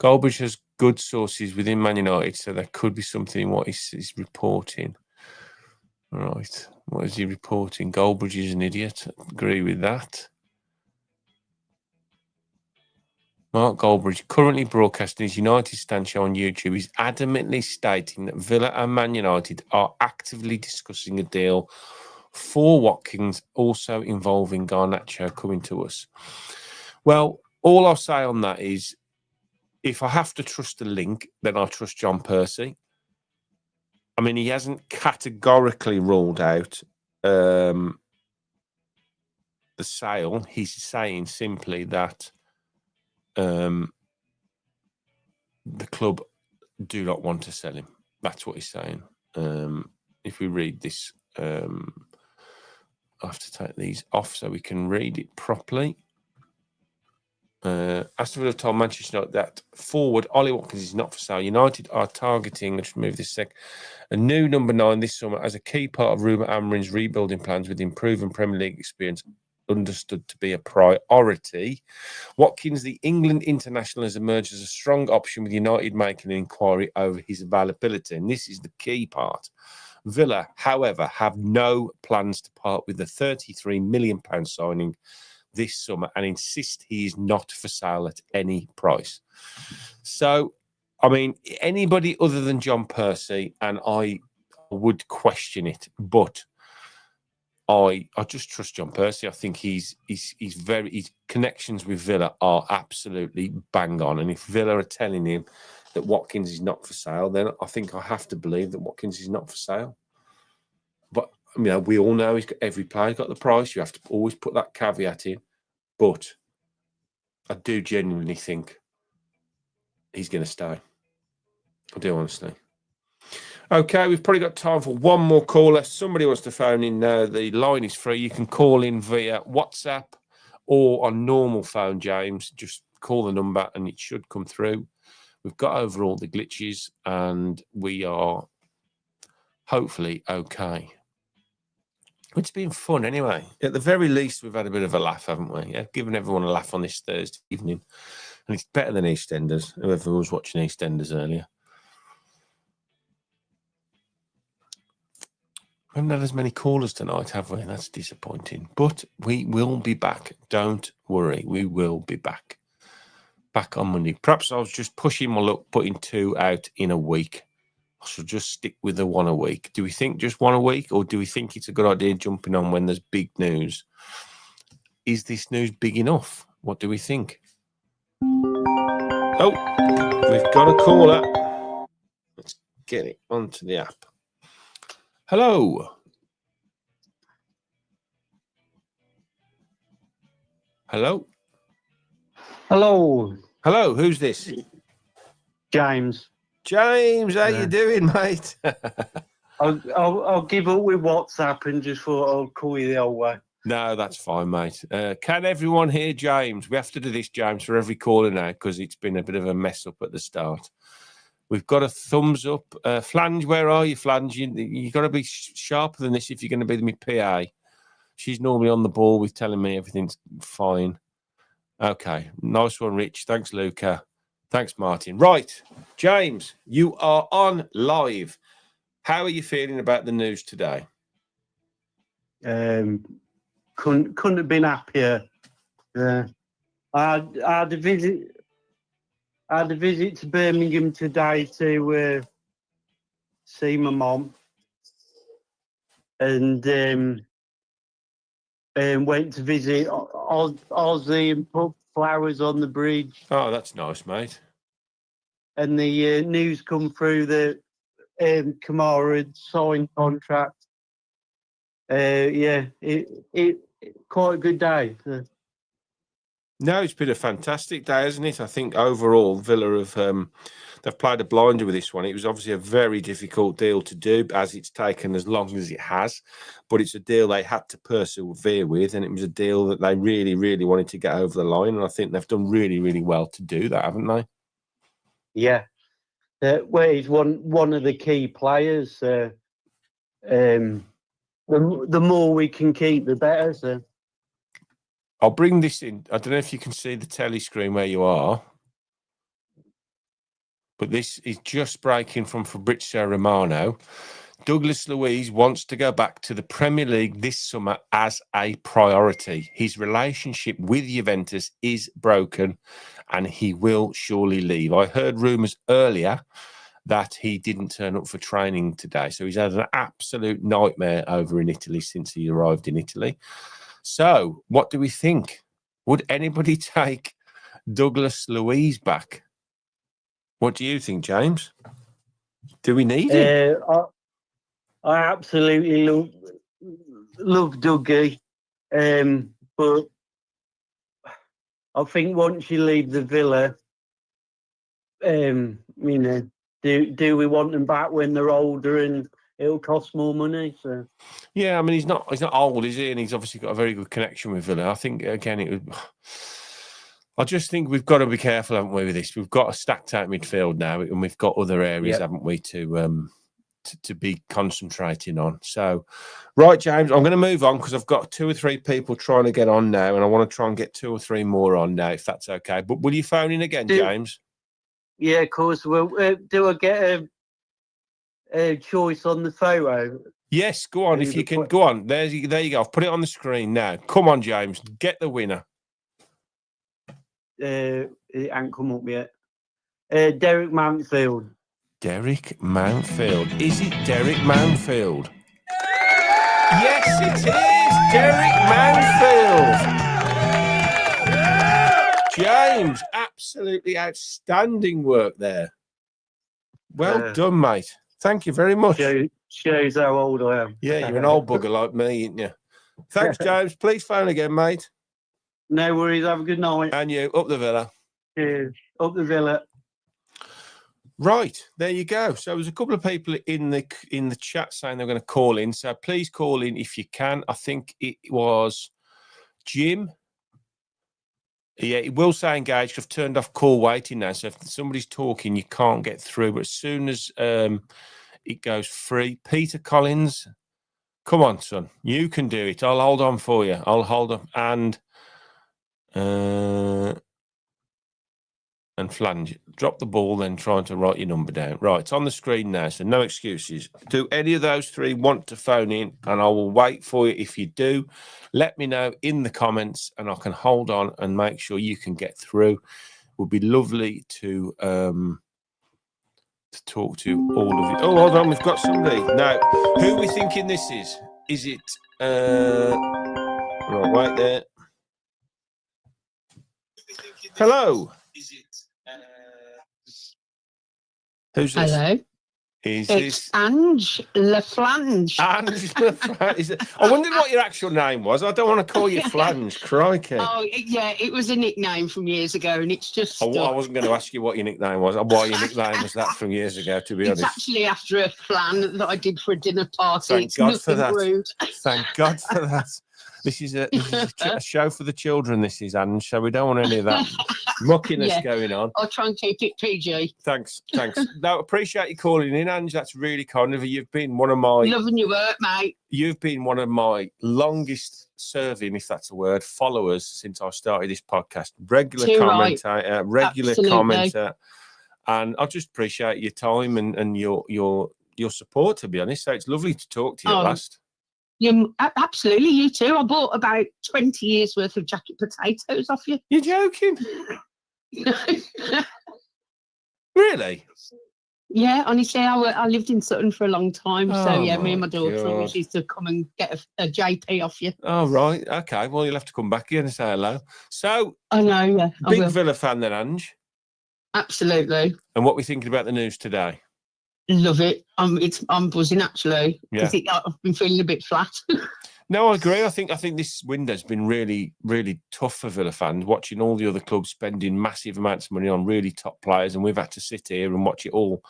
Goldbridge has good sources within Man United, so there could be something in what he's reporting. All right. What is he reporting? Goldbridge is an idiot. I agree with that. Mark Goldbridge, currently broadcasting his United Stand show on YouTube, is adamantly stating that Villa and Man United are actively discussing a deal for Watkins, also involving Garnacho coming to us. Well, all I'll say on that is, if I have to trust the link, then I'll trust John Percy. I mean, he hasn't categorically ruled out the sale. He's saying simply that the club do not want to sell him. That's what he's saying. If we read this, I have to take these off so we can read it properly. Aston Villa told Manchester United that forward Ollie Watkins is not for sale. United are targeting, let's remove this sec, a new number 9 this summer as a key part of Ruben Amorim's rebuilding plans with improving Premier League experience understood to be a priority. Watkins, the England international, has emerged as a strong option, with United making an inquiry over his availability. And this is the key part. Villa, however, have no plans to part with the £33 million signing this summer and insist he is not for sale at any price. So, I mean, anybody other than John Percy, and I would question it, but I just trust John Percy. I think his connections with Villa are absolutely bang on. And if Villa are telling him that Watkins is not for sale, then I think I have to believe that Watkins is not for sale. But you know, we all know every player's got the price. You have to always put that caveat in. But I do genuinely think he's going to stay. I do, honestly. Okay, we've probably got time for one more caller. Somebody wants to phone in now. The line is free. You can call in via WhatsApp or on normal phone, James. Just call the number and it should come through. We've got over all the glitches and we are hopefully okay. It's been fun anyway. At the very least, we've had a bit of a laugh, haven't we? Yeah, given everyone a laugh on this Thursday evening. And it's better than EastEnders, whoever was watching EastEnders earlier. We haven't had as many callers tonight, have we? That's disappointing. But we will be back. Don't worry. We will be back. Back on Monday. Perhaps I was just pushing my luck, putting 2 out in a week. I should just stick with the 1 a week. Do we think just 1 a week, or do we think it's a good idea jumping on when there's big news? Is this news big enough? What do we think? Oh, we've got a caller. Let's get it onto the app. Hello. Hello. Hello, Hello. Who's this? James. James, how you doing, mate? I'll give up with WhatsApp and just thought I'll call you the old way. No, that's fine, mate. Can everyone hear James? We have to do this, James, for every caller now because it's been a bit of a mess up at the start. We've got a thumbs up. Flange, where are you, Flange? You've got to be sharper than this if you're going to be my PA. She's normally on the ball with telling me everything's fine. Okay, nice one, Rich. Thanks, Luca. Thanks, Martin. Right, James, you are on live. How are you feeling about the news today? Couldn't have been happier. I had a visit. I had a visit to Birmingham today to see my mum, and went to visit Ozzy and put flowers on the bridge. Oh, that's nice, mate. And the news come through that Kamara had signed contract. Yeah, it quite a good day. No, it's been a fantastic day, hasn't it? I think overall, Villa have they've played a blinder with this one. It was obviously a very difficult deal to do, as it's taken as long as it has. But it's a deal they had to persevere with, and it was a deal that they really, really wanted to get over the line. And I think they've done really, really well to do that, haven't they? Yeah, well, he's one of the key players. The more we can keep, the better. So. I'll bring this in. I don't know if you can see the telly screen where you are, but this is just breaking from Fabrizio Romano. Douglas Luiz wants to go back to the Premier League this summer as a priority. His relationship with Juventus is broken and he will surely leave. I heard rumours earlier that he didn't turn up for training today. So he's had an absolute nightmare over in Italy since he arrived in Italy. So what do we think? Would anybody take Douglas Luiz back? What do you think, James? Do we need him? I absolutely love Dougie, but I think once you leave the Villa, you know, do we want them back when they're older and it'll cost more money? So yeah, I mean he's not old, is he? And he's obviously got a very good connection with Villa. I think again I just think we've got to be careful, haven't we, with this? We've got a stacked out midfield now, and we've got other areas, haven't we, to be concentrating on. So, right, James, I'm going to move on because I've got 2 or 3 people trying to get on now, and I want to try and get 2 or 3 more on now, if that's okay. But will you phone in again, James? Yeah, of course. Well, do I get a choice on the photo? Yes, go on. If you can, go on. There you go. I've put it on the screen now. Come on, James. Get the winner. It ain't come up yet. Derek Mountfield. Derek Mountfield. Is it Derek Mountfield? Yes, it is Derek Mountfield. James, absolutely outstanding work there. Well done, mate. Thank you very much. Shows how old I am. Yeah, you're an old bugger like me, ain't you? Thanks, James. Please phone again, mate. No worries. Have a good night. And you, up the Villa. Cheers. Up the Villa. Right, there you go. So there's a couple of people in the chat saying they're going to call in. So please call in if you can. I think it was Jim Yeah, it will say engaged. I've turned off call waiting now. So if somebody's talking, you can't get through. But as soon as it goes free, Peter Collins, come on, son. You can do it. I'll hold on for you. I'll hold on. And flange. Drop the ball, then trying to write your number down. Right, it's on the screen now, so no excuses. Do any of those three want to phone in? And I will wait for you. If you do, let me know in the comments, and I can hold on and make sure you can get through. It would be lovely to talk to all of you. Oh, hold on, we've got somebody. Now, who are we thinking this is? Is it... right, wait there. Hello. Who's this? Hello. It's Ange LaFlange. Ange LaFlange. I wondered what your actual name was. I don't want to call you Flange. Crikey. Oh, yeah, it was a nickname from years ago, and it's just. I wasn't going to ask you what your nickname was. Why your nickname was that from years ago, to be honest. It's actually after a plan that I did for a dinner party. Thank it's God for that. Rude. Thank God for that. This is a show for the children, this is, Ange, so we don't want any of that muckiness going on. I'll try and keep it PG. Thanks. No, appreciate you calling in, Ange. That's really kind of you. You've been one of my... Loving your work, mate. You've been one of my longest serving, if that's a word, followers since I started this podcast. Regular commentator, regular commenter. And I just appreciate your time and your support, to be honest. So it's lovely to talk to you at last. Yeah, absolutely, you too. I bought about 20 years worth of jacket potatoes off you. You're joking? Really? Yeah, honestly, I lived in Sutton for a long time. So, yeah, me and my daughter always used to come and get a JP off you. Oh, right. Okay. Well, you'll have to come back again and say hello. So, I know, yeah. Big Villa fan then, Ange? Absolutely. And what are we thinking about the news today? Love it. I'm buzzing, actually. Yeah. I've been feeling a bit flat. No, I agree. I think this window's been really, really tough for Villa fans, watching all the other clubs spending massive amounts of money on really top players, and we've had to sit here and watch it all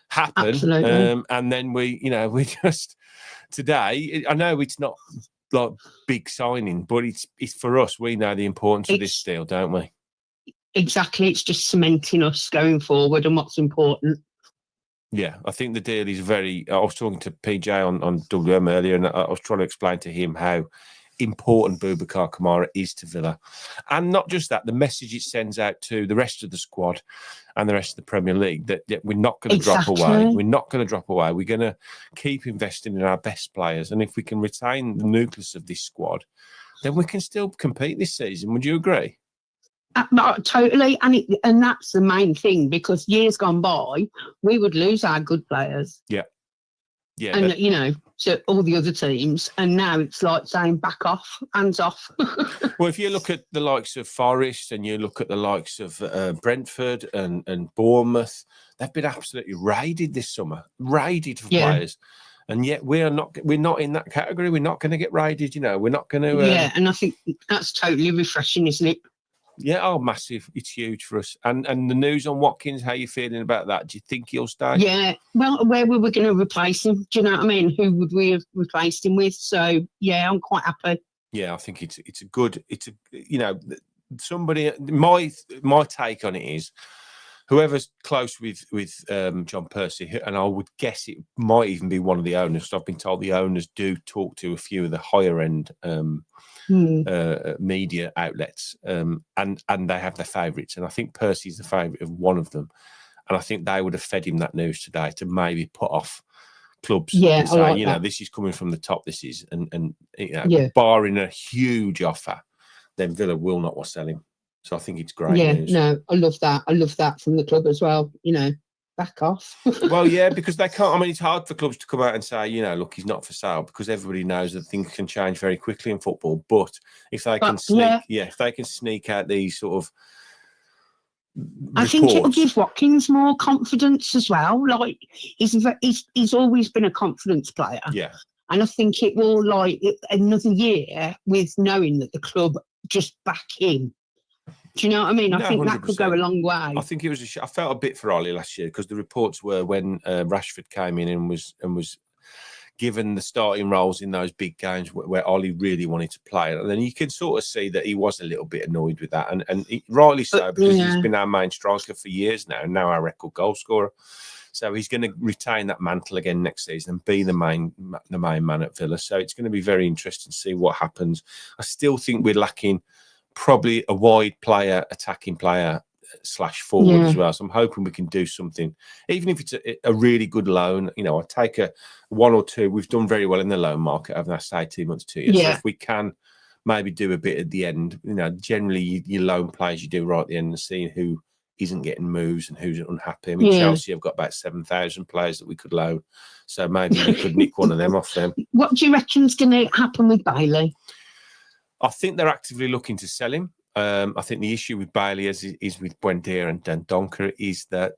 happen. Absolutely. And then we just today. I know it's not like big signing, but it's for us. We know the importance of this deal, don't we? Exactly. It's just cementing us going forward and what's important. Yeah, I think the deal is very... I was talking to PJ on WM earlier, and I was trying to explain to him how important Boubacar Kamara is to Villa. And not just that, the message it sends out to the rest of the squad and the rest of the Premier League that we're not going to drop away. We're not going to drop away. We're going to keep investing in our best players. And if we can retain the nucleus of this squad, then we can still compete this season. Would you agree? Totally, and that's the main thing, because years gone by, we would lose our good players. Yeah, and to all the other teams, and now it's like saying back off, hands off. Well, if you look at the likes of Forest and you look at the likes of Brentford and Bournemouth, they've been absolutely raided this summer, raided for players. And yet we're not in that category. We're not going to get raided. We're not going to. Yeah, and I think that's totally refreshing, isn't it? Yeah, massive. It's huge for us. And the news on Watkins, how are you feeling about that? Do you think he'll stay? Yeah, well, where were we going to replace him? Do you know what I mean? Who would we have replaced him with? So, yeah, I'm quite happy. Yeah, I think somebody, my take on it is, whoever's close with John Percy, and I would guess it might even be one of the owners. So I've been told the owners do talk to a few of the higher end media outlets, and they have their favourites. And I think Percy's the favourite of one of them. And I think they would have fed him that news today to maybe put off clubs and say, this is coming from the top. This is, barring a huge offer, then Villa will not want to sell him. So I think it's great news. No, I love that. I love that from the club as well. Back off. Well, yeah, because they can't. I mean, it's hard for clubs to come out and say, look, he's not for sale, because everybody knows that things can change very quickly in football. But if they can sneak out these sort of I think it'll give Watkins more confidence as well. Like he's always been a confidence player. Yeah. And I think it will, another year with knowing that the club just back him. Do you know what I mean? I think 100%. That could go a long way. I think it was. I felt a bit for Ollie last year, because the reports were when Rashford came in and was given the starting roles in those big games where Ollie really wanted to play. And then you can sort of see that he was a little bit annoyed with that. And rightly so, because he's been our main striker for years now, and now our record goal scorer. So he's going to retain that mantle again next season and be the main man at Villa. So it's going to be very interesting to see what happens. I still think we're lacking probably a wide player, attacking player, / forward as well. So I'm hoping we can do something, even if it's a really good loan. You know, I take a 1 or 2. We've done very well in the loan market over the last 18 months, 2 years. So if we can maybe do a bit at the end, you know, generally your loan players you do right at the end and seeing who isn't getting moves and who's unhappy. I mean, Chelsea have got about 7,000 players that we could loan. So maybe we could nick one of them off them. What do you reckon's going to happen with Bailey? I think they're actively looking to sell him. I think the issue with Bailey is with Buendia and Dendoncker is that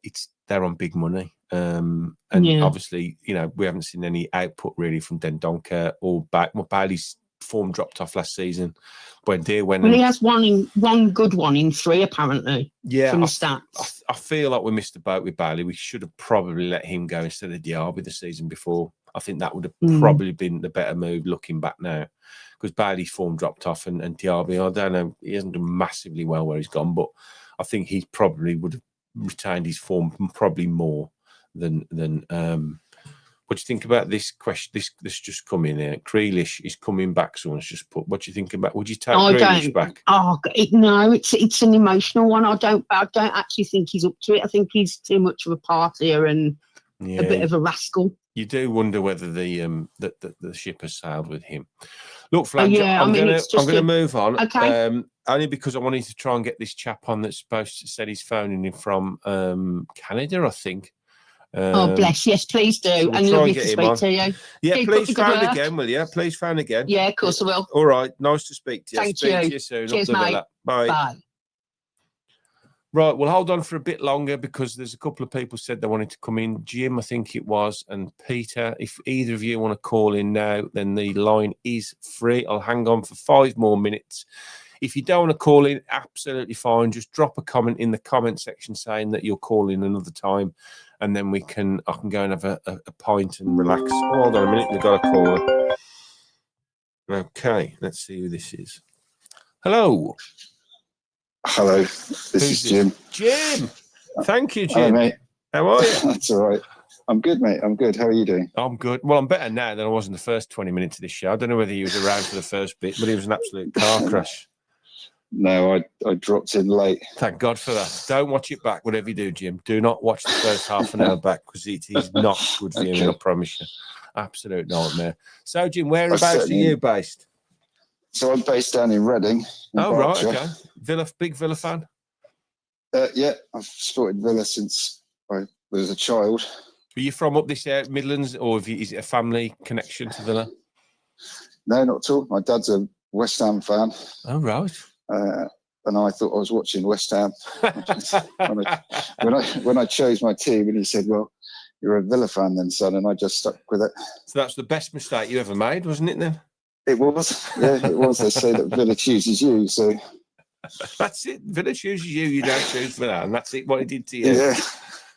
they're on big money. And obviously, you know, we haven't seen any output really from Dendoncker or Bailey's form dropped off last season. Buendia went. Well, he has one good one in 3 apparently. Yeah, from the stats. I feel like we missed the boat with Bailey. We should have probably let him go instead of Diaby the season before. I think that would have probably been the better move looking back now, because Bailey's form dropped off and Diaby, I don't know, he hasn't done massively well where he's gone, but I think he probably would have retained his form probably more than what do you think about this question? This just come in here. Grealish is coming back. Someone's just put. What do you think about? Would you take Grealish back? Oh no, it's an emotional one. I don't actually think he's up to it. I think he's too much of a partier and a bit of a rascal. You do wonder whether the ship has sailed with him. Look, Flange, I'm going to move on. Okay. Only because I wanted to try and get this chap on that's supposed to said he's phoning in from Canada, I think. Oh, bless. Yes, please do. So we'll and lovely to speak to you. Yeah, please phone again, will you? Please phone again. Yeah, of course I will. All right. Nice to speak to you. Thank Speak you. to you soon. Cheers, mate. Bye. Bye. Right, we'll hold on for a bit longer because there's a couple of people said they wanted to come in. Jim, I think it was, and Peter. If either of you want to call in now, then the line is free. I'll hang on for 5 more minutes. If you don't want to call in, absolutely fine. Just drop a comment in the comment section saying that you'll call in another time, and then I can go and have a pint and relax. Oh, hold on a minute, we've got a caller. Okay, let's see who this is. Hello. Hello, this is Jim. Jim, thank you, Jim. Hello, mate. How are you? That's all right. I'm good, mate. I'm good. How are you doing? I'm good. Well, I'm better now than I was in the first 20 minutes of this show. I don't know whether he was around for the first bit, but it was an absolute car crash. No, I dropped in late. Thank God for that. Don't watch it back, whatever you do, Jim. Do not watch the first half an hour back because it is not good viewing, I promise you. Absolute nightmare. So, Jim, whereabouts are you based? So I'm based down in Reading. Oh, right, okay. Big Villa fan? Yeah, I've supported Villa since I was a child. Are you from up this area, Midlands, or is it a family connection to Villa? No, not at all. My dad's a West Ham fan. Oh, right. And I thought I was watching West Ham when I chose my team, and he said, "Well, you're a Villa fan then, son," and I just stuck with it. So that's the best mistake you ever made, wasn't it? Then it was. Yeah, it was. They say that Villa chooses you, so that's it. Villa chooses you. You don't choose Villa, and that's it. What it did to you. Yeah.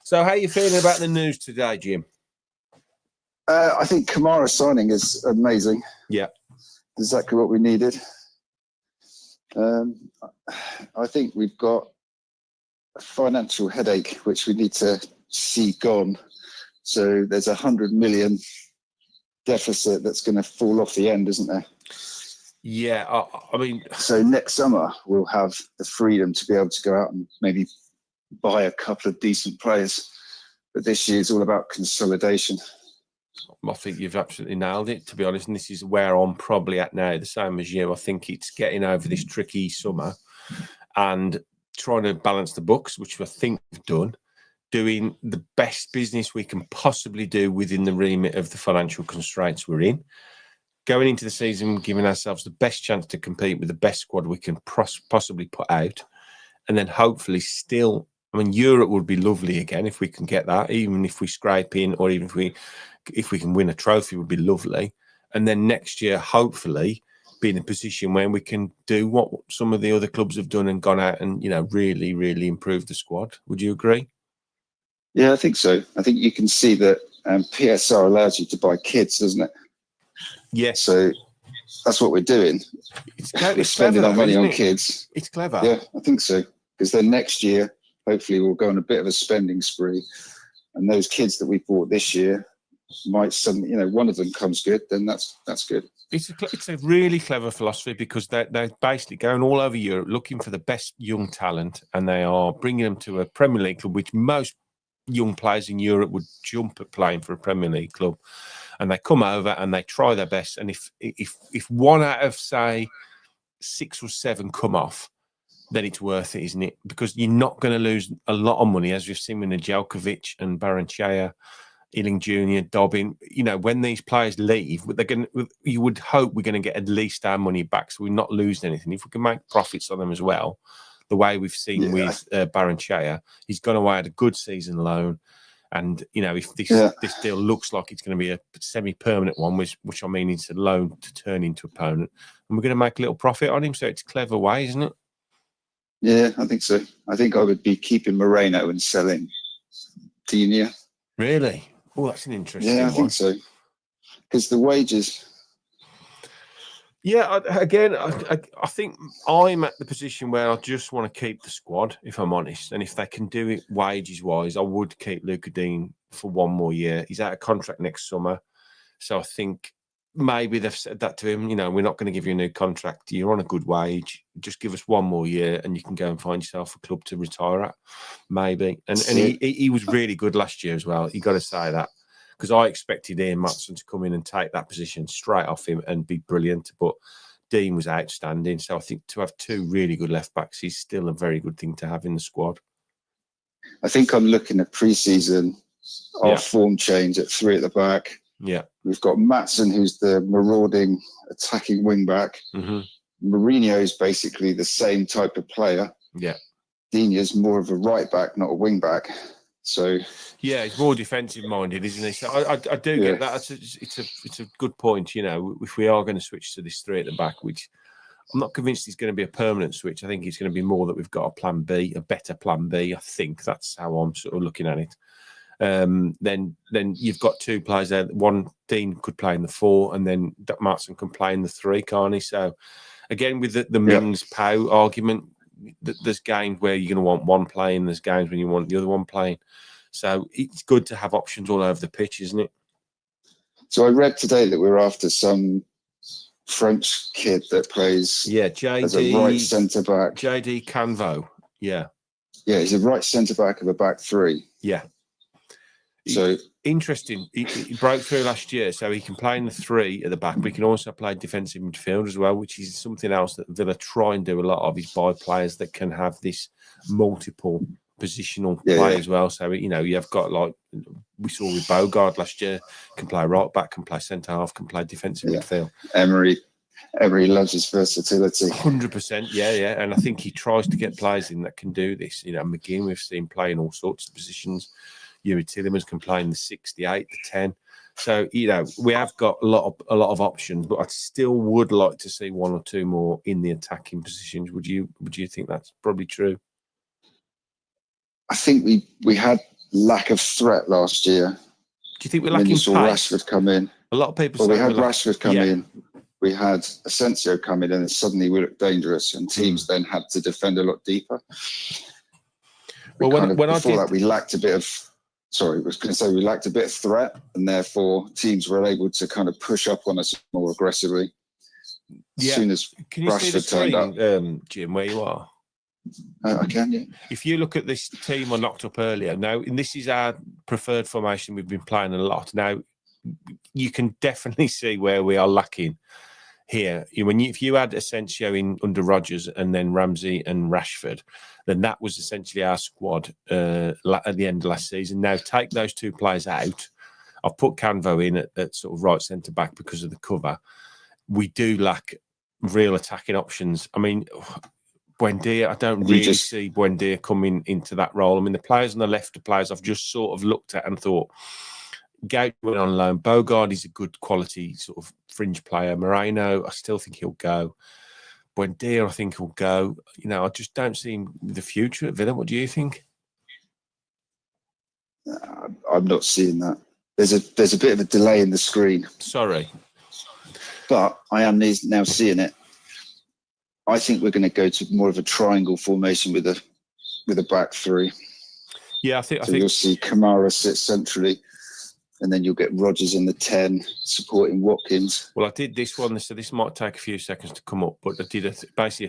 So, how are you feeling about the news today, Jim? I think Kamara signing is amazing. Yeah, exactly what we needed. I think we've got a financial headache which we need to see gone. So there's 100 million deficit that's going to fall off the end, isn't there? Yeah, I mean, so next summer we'll have the freedom to be able to go out and maybe buy a couple of decent players, but this year is all about consolidation. I think you've absolutely nailed it, to be honest, and this is where I'm probably at now, the same as you. I think it's getting over this tricky summer and trying to balance the books, which I think we've done, doing the best business we can possibly do within the remit of the financial constraints we're in, going into the season, giving ourselves the best chance to compete with the best squad we can possibly put out, and then hopefully still, I mean, Europe would be lovely again if we can get that, even if we scrape in, or even if we can win a trophy would be lovely. And then next year, hopefully, be in a position where we can do what some of the other clubs have done and gone out and, really, really improve the squad. Would you agree? Yeah, I think so. I think you can see that And PSR allows you to buy kids, doesn't it? Yes. So that's what we're doing. We're spending our money on kids. It's clever. Yeah, I think so. Because then next year, hopefully, we'll go on a bit of a spending spree. And those kids that we bought this year might suddenly, one of them comes good, then that's good. It's a really clever philosophy because they're basically going all over Europe looking for the best young talent, and they are bringing them to a Premier League club, which most young players in Europe would jump at playing for a Premier League club. And they come over and they try their best. And if one out of, say, 6 or 7 come off, then it's worth it, isn't it? Because you're not going to lose a lot of money, as we've seen with Nedeljkovic and Baranchea, Ealing Jr., Dobbin. When these players leave, you would hope we're going to get at least our money back, so we're not losing anything. If we can make profits on them as well, the way we've seen with Baranchea, he's gone away at a good season loan. And, if this deal looks like it's going to be a semi-permanent one, which I mean it's a loan to turn into a permanent, and we're going to make a little profit on him. So it's a clever way, isn't it? Yeah, I think so. I think I would be keeping Moreno and selling Digne. Really? Oh, that's an interesting one. Yeah, I think so. Because the wages... Yeah, I think I'm at the position where I just want to keep the squad, if I'm honest. And if they can do it wages-wise, I would keep Luca Dean for 1 more year. He's out of contract next summer. So I think maybe they've said that to him, we're not going to give you a new contract. You're on a good wage. Just give us 1 more year and you can go and find yourself a club to retire at, maybe. And he was really good last year as well. You got to say that. Because I expected Ian Matson to come in and take that position straight off him and be brilliant. But Dean was outstanding. So I think to have 2 really good left-backs is still a very good thing to have in the squad. I think I'm looking at pre-season, our form change at 3 at the back. Yeah. We've got Matson, who's the marauding, attacking wing-back. Mm-hmm. Mourinho is basically the same type of player. Yeah. Digne's more of a right-back, not a wing-back. So yeah, he's more defensive minded, isn't he? So I do get that. It's a good point. If we are going to switch to this 3 at the back, which I'm not convinced it's going to be a permanent switch. I think it's going to be more that we've got a plan B, a better plan B. I think that's how I'm sort of looking at it. Then you've got 2 players there. One, Dean could play in the 4, and then Martin can play in the 3, can't he? So again, with the Mings-Pau argument, there's games where you're going to want one playing, there's games when you want the other one playing. So it's good to have options all over the pitch, isn't it? So I read today that we're after some French kid that plays as a right centre-back. JD Canvo, yeah. Yeah, he's a right centre-back of a back 3. Yeah. So interesting. He broke through last year, so he can play in the 3 at the back, but he can also play defensive midfield as well, which is something else that Villa try and do a lot of, is buy players that can have this multiple positional play as well. So, you've got, like we saw with Bogard last year, can play right back, can play centre half, can play defensive midfield. Emery loves his versatility. 100%, yeah. And I think he tries to get players in that can do this. McGinn, we've seen play in all sorts of positions. Yuri Tillemans can play in the 6, the 8, the 10. So, we have got a lot of options, but I still would like to see 1 or 2 more in the attacking positions. Would you think that's probably true? I think we had lack of threat last year. Do you think we're lacking pace? You saw Rashford come in. A lot of people say we had Rashford come in. We had Asensio come in, and then suddenly we looked dangerous, and teams then had to defend a lot deeper. We lacked a bit of... Sorry, I was going to say we lacked a bit of threat, and therefore teams were able to kind of push up on us more aggressively. As soon as Rashford turned up. Jim, where you are? I can, yeah. If you look at this team I knocked up earlier, now, and this is our preferred formation, we've been playing a lot. Now, you can definitely see where we are lacking here. If you had Asensio in under Rodgers and then Ramsey and Rashford, then that was essentially our squad at the end of last season. Now, take those 2 players out. I've put Canvo in at sort of right centre-back because of the cover. We do lack real attacking options. I mean... Buendia, I don't really see Buendia coming into that role. I mean, the players on the left are players I've just sort of looked at and thought, Gout went on loan. Bogard is a good quality sort of fringe player. Moreno, I still think he'll go. Buendia, I think he'll go. I just don't see him with the future at Villa. What do you think? I'm not seeing that. there's a bit of a delay in the screen, Sorry. but I am now seeing it. I think we're going to go to more of a triangle formation with a back three. Yeah, I think You'll see Kamara sit centrally, and then you'll get Rodgers in the 10 supporting Watkins. Well, I did this one, so this might take a few seconds to come up, but I did basically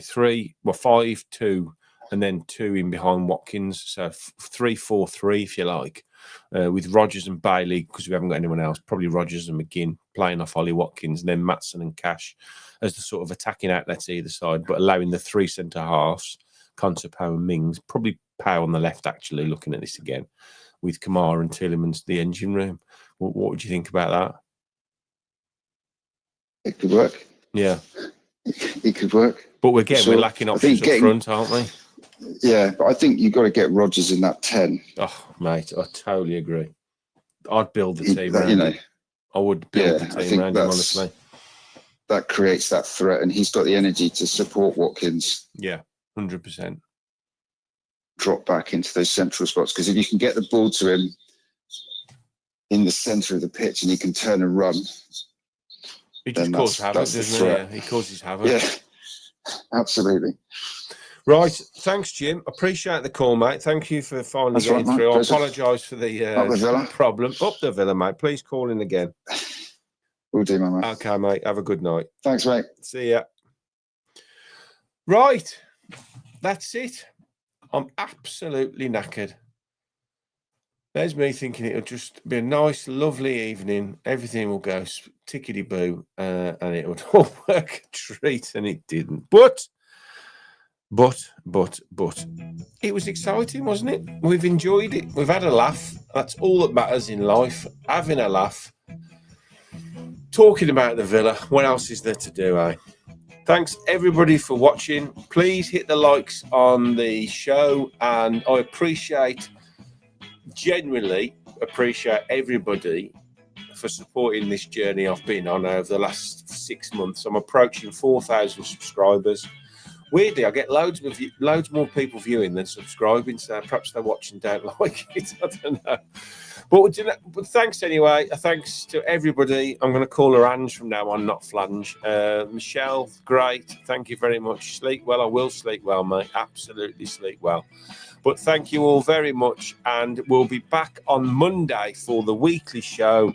a 5-2, and then 2 in behind Watkins. So 3-4-3, if you like, with Rodgers and Bailey, because we haven't got anyone else. Probably Rodgers and McGinn playing off Ollie Watkins, and then Maatson and Cash as the sort of attacking outlets either side, but allowing the 3 centre halves, Konsa, Power and Mings, probably Power on the left, actually, looking at this again, with Kamara and Tielemans, the engine room. What would you think about that? It could work. Yeah. It could work. But we're lacking options up front, aren't we? Yeah, but I think you've got to get Rodgers in that 10. Oh, mate, I totally agree. I'd build the team around him. I would build the team around him, honestly. That creates that threat, and he's got the energy to support Watkins. Yeah, 100%. Drop back into those central spots, because if you can get the ball to him in the centre of the pitch and he can turn and run, he just causes havoc, doesn't he? Yeah, he causes havoc. Yeah, absolutely. Right, thanks, Jim. Appreciate the call, mate. Thank you for finally getting through. I apologise for the problem. Up the Villa, mate. Please call in again. Will do, my mate. Okay, mate. Have a good night. Thanks, mate. See ya. Right, that's it. I'm absolutely knackered. There's me thinking it'll just be a nice, lovely evening. Everything will go tickety-boo, and it would all work a treat, and it didn't. But it was exciting, wasn't it? We've enjoyed it. We've had a laugh. That's all that matters in life, having a laugh. Talking about the Villa, what else is there to do, eh? Thanks, everybody, for watching. Please hit the likes on the show, and I genuinely appreciate everybody for supporting this journey I've been on over the last 6 months. I'm approaching 4,000 subscribers. Weirdly, I get loads more people viewing than subscribing, so perhaps they're watching and don't like it. I don't know. But thanks anyway. Thanks to everybody. I'm going to call her Ange from now on, not Flange. Michelle, great. Thank you very much. Sleep well. I will sleep well, mate. Absolutely sleep well. But thank you all very much. And we'll be back on Monday for the weekly show.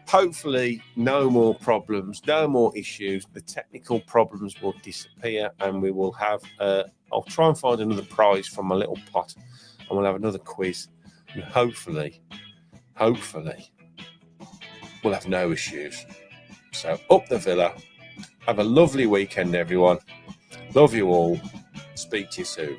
Hopefully, no more problems, no more issues. The technical problems will disappear, and we will have. I'll try and find another prize from my little pot, and we'll have another quiz. And hopefully, we'll have no issues. So, up the Villa. Have a lovely weekend, everyone. Love you all. Speak to you soon.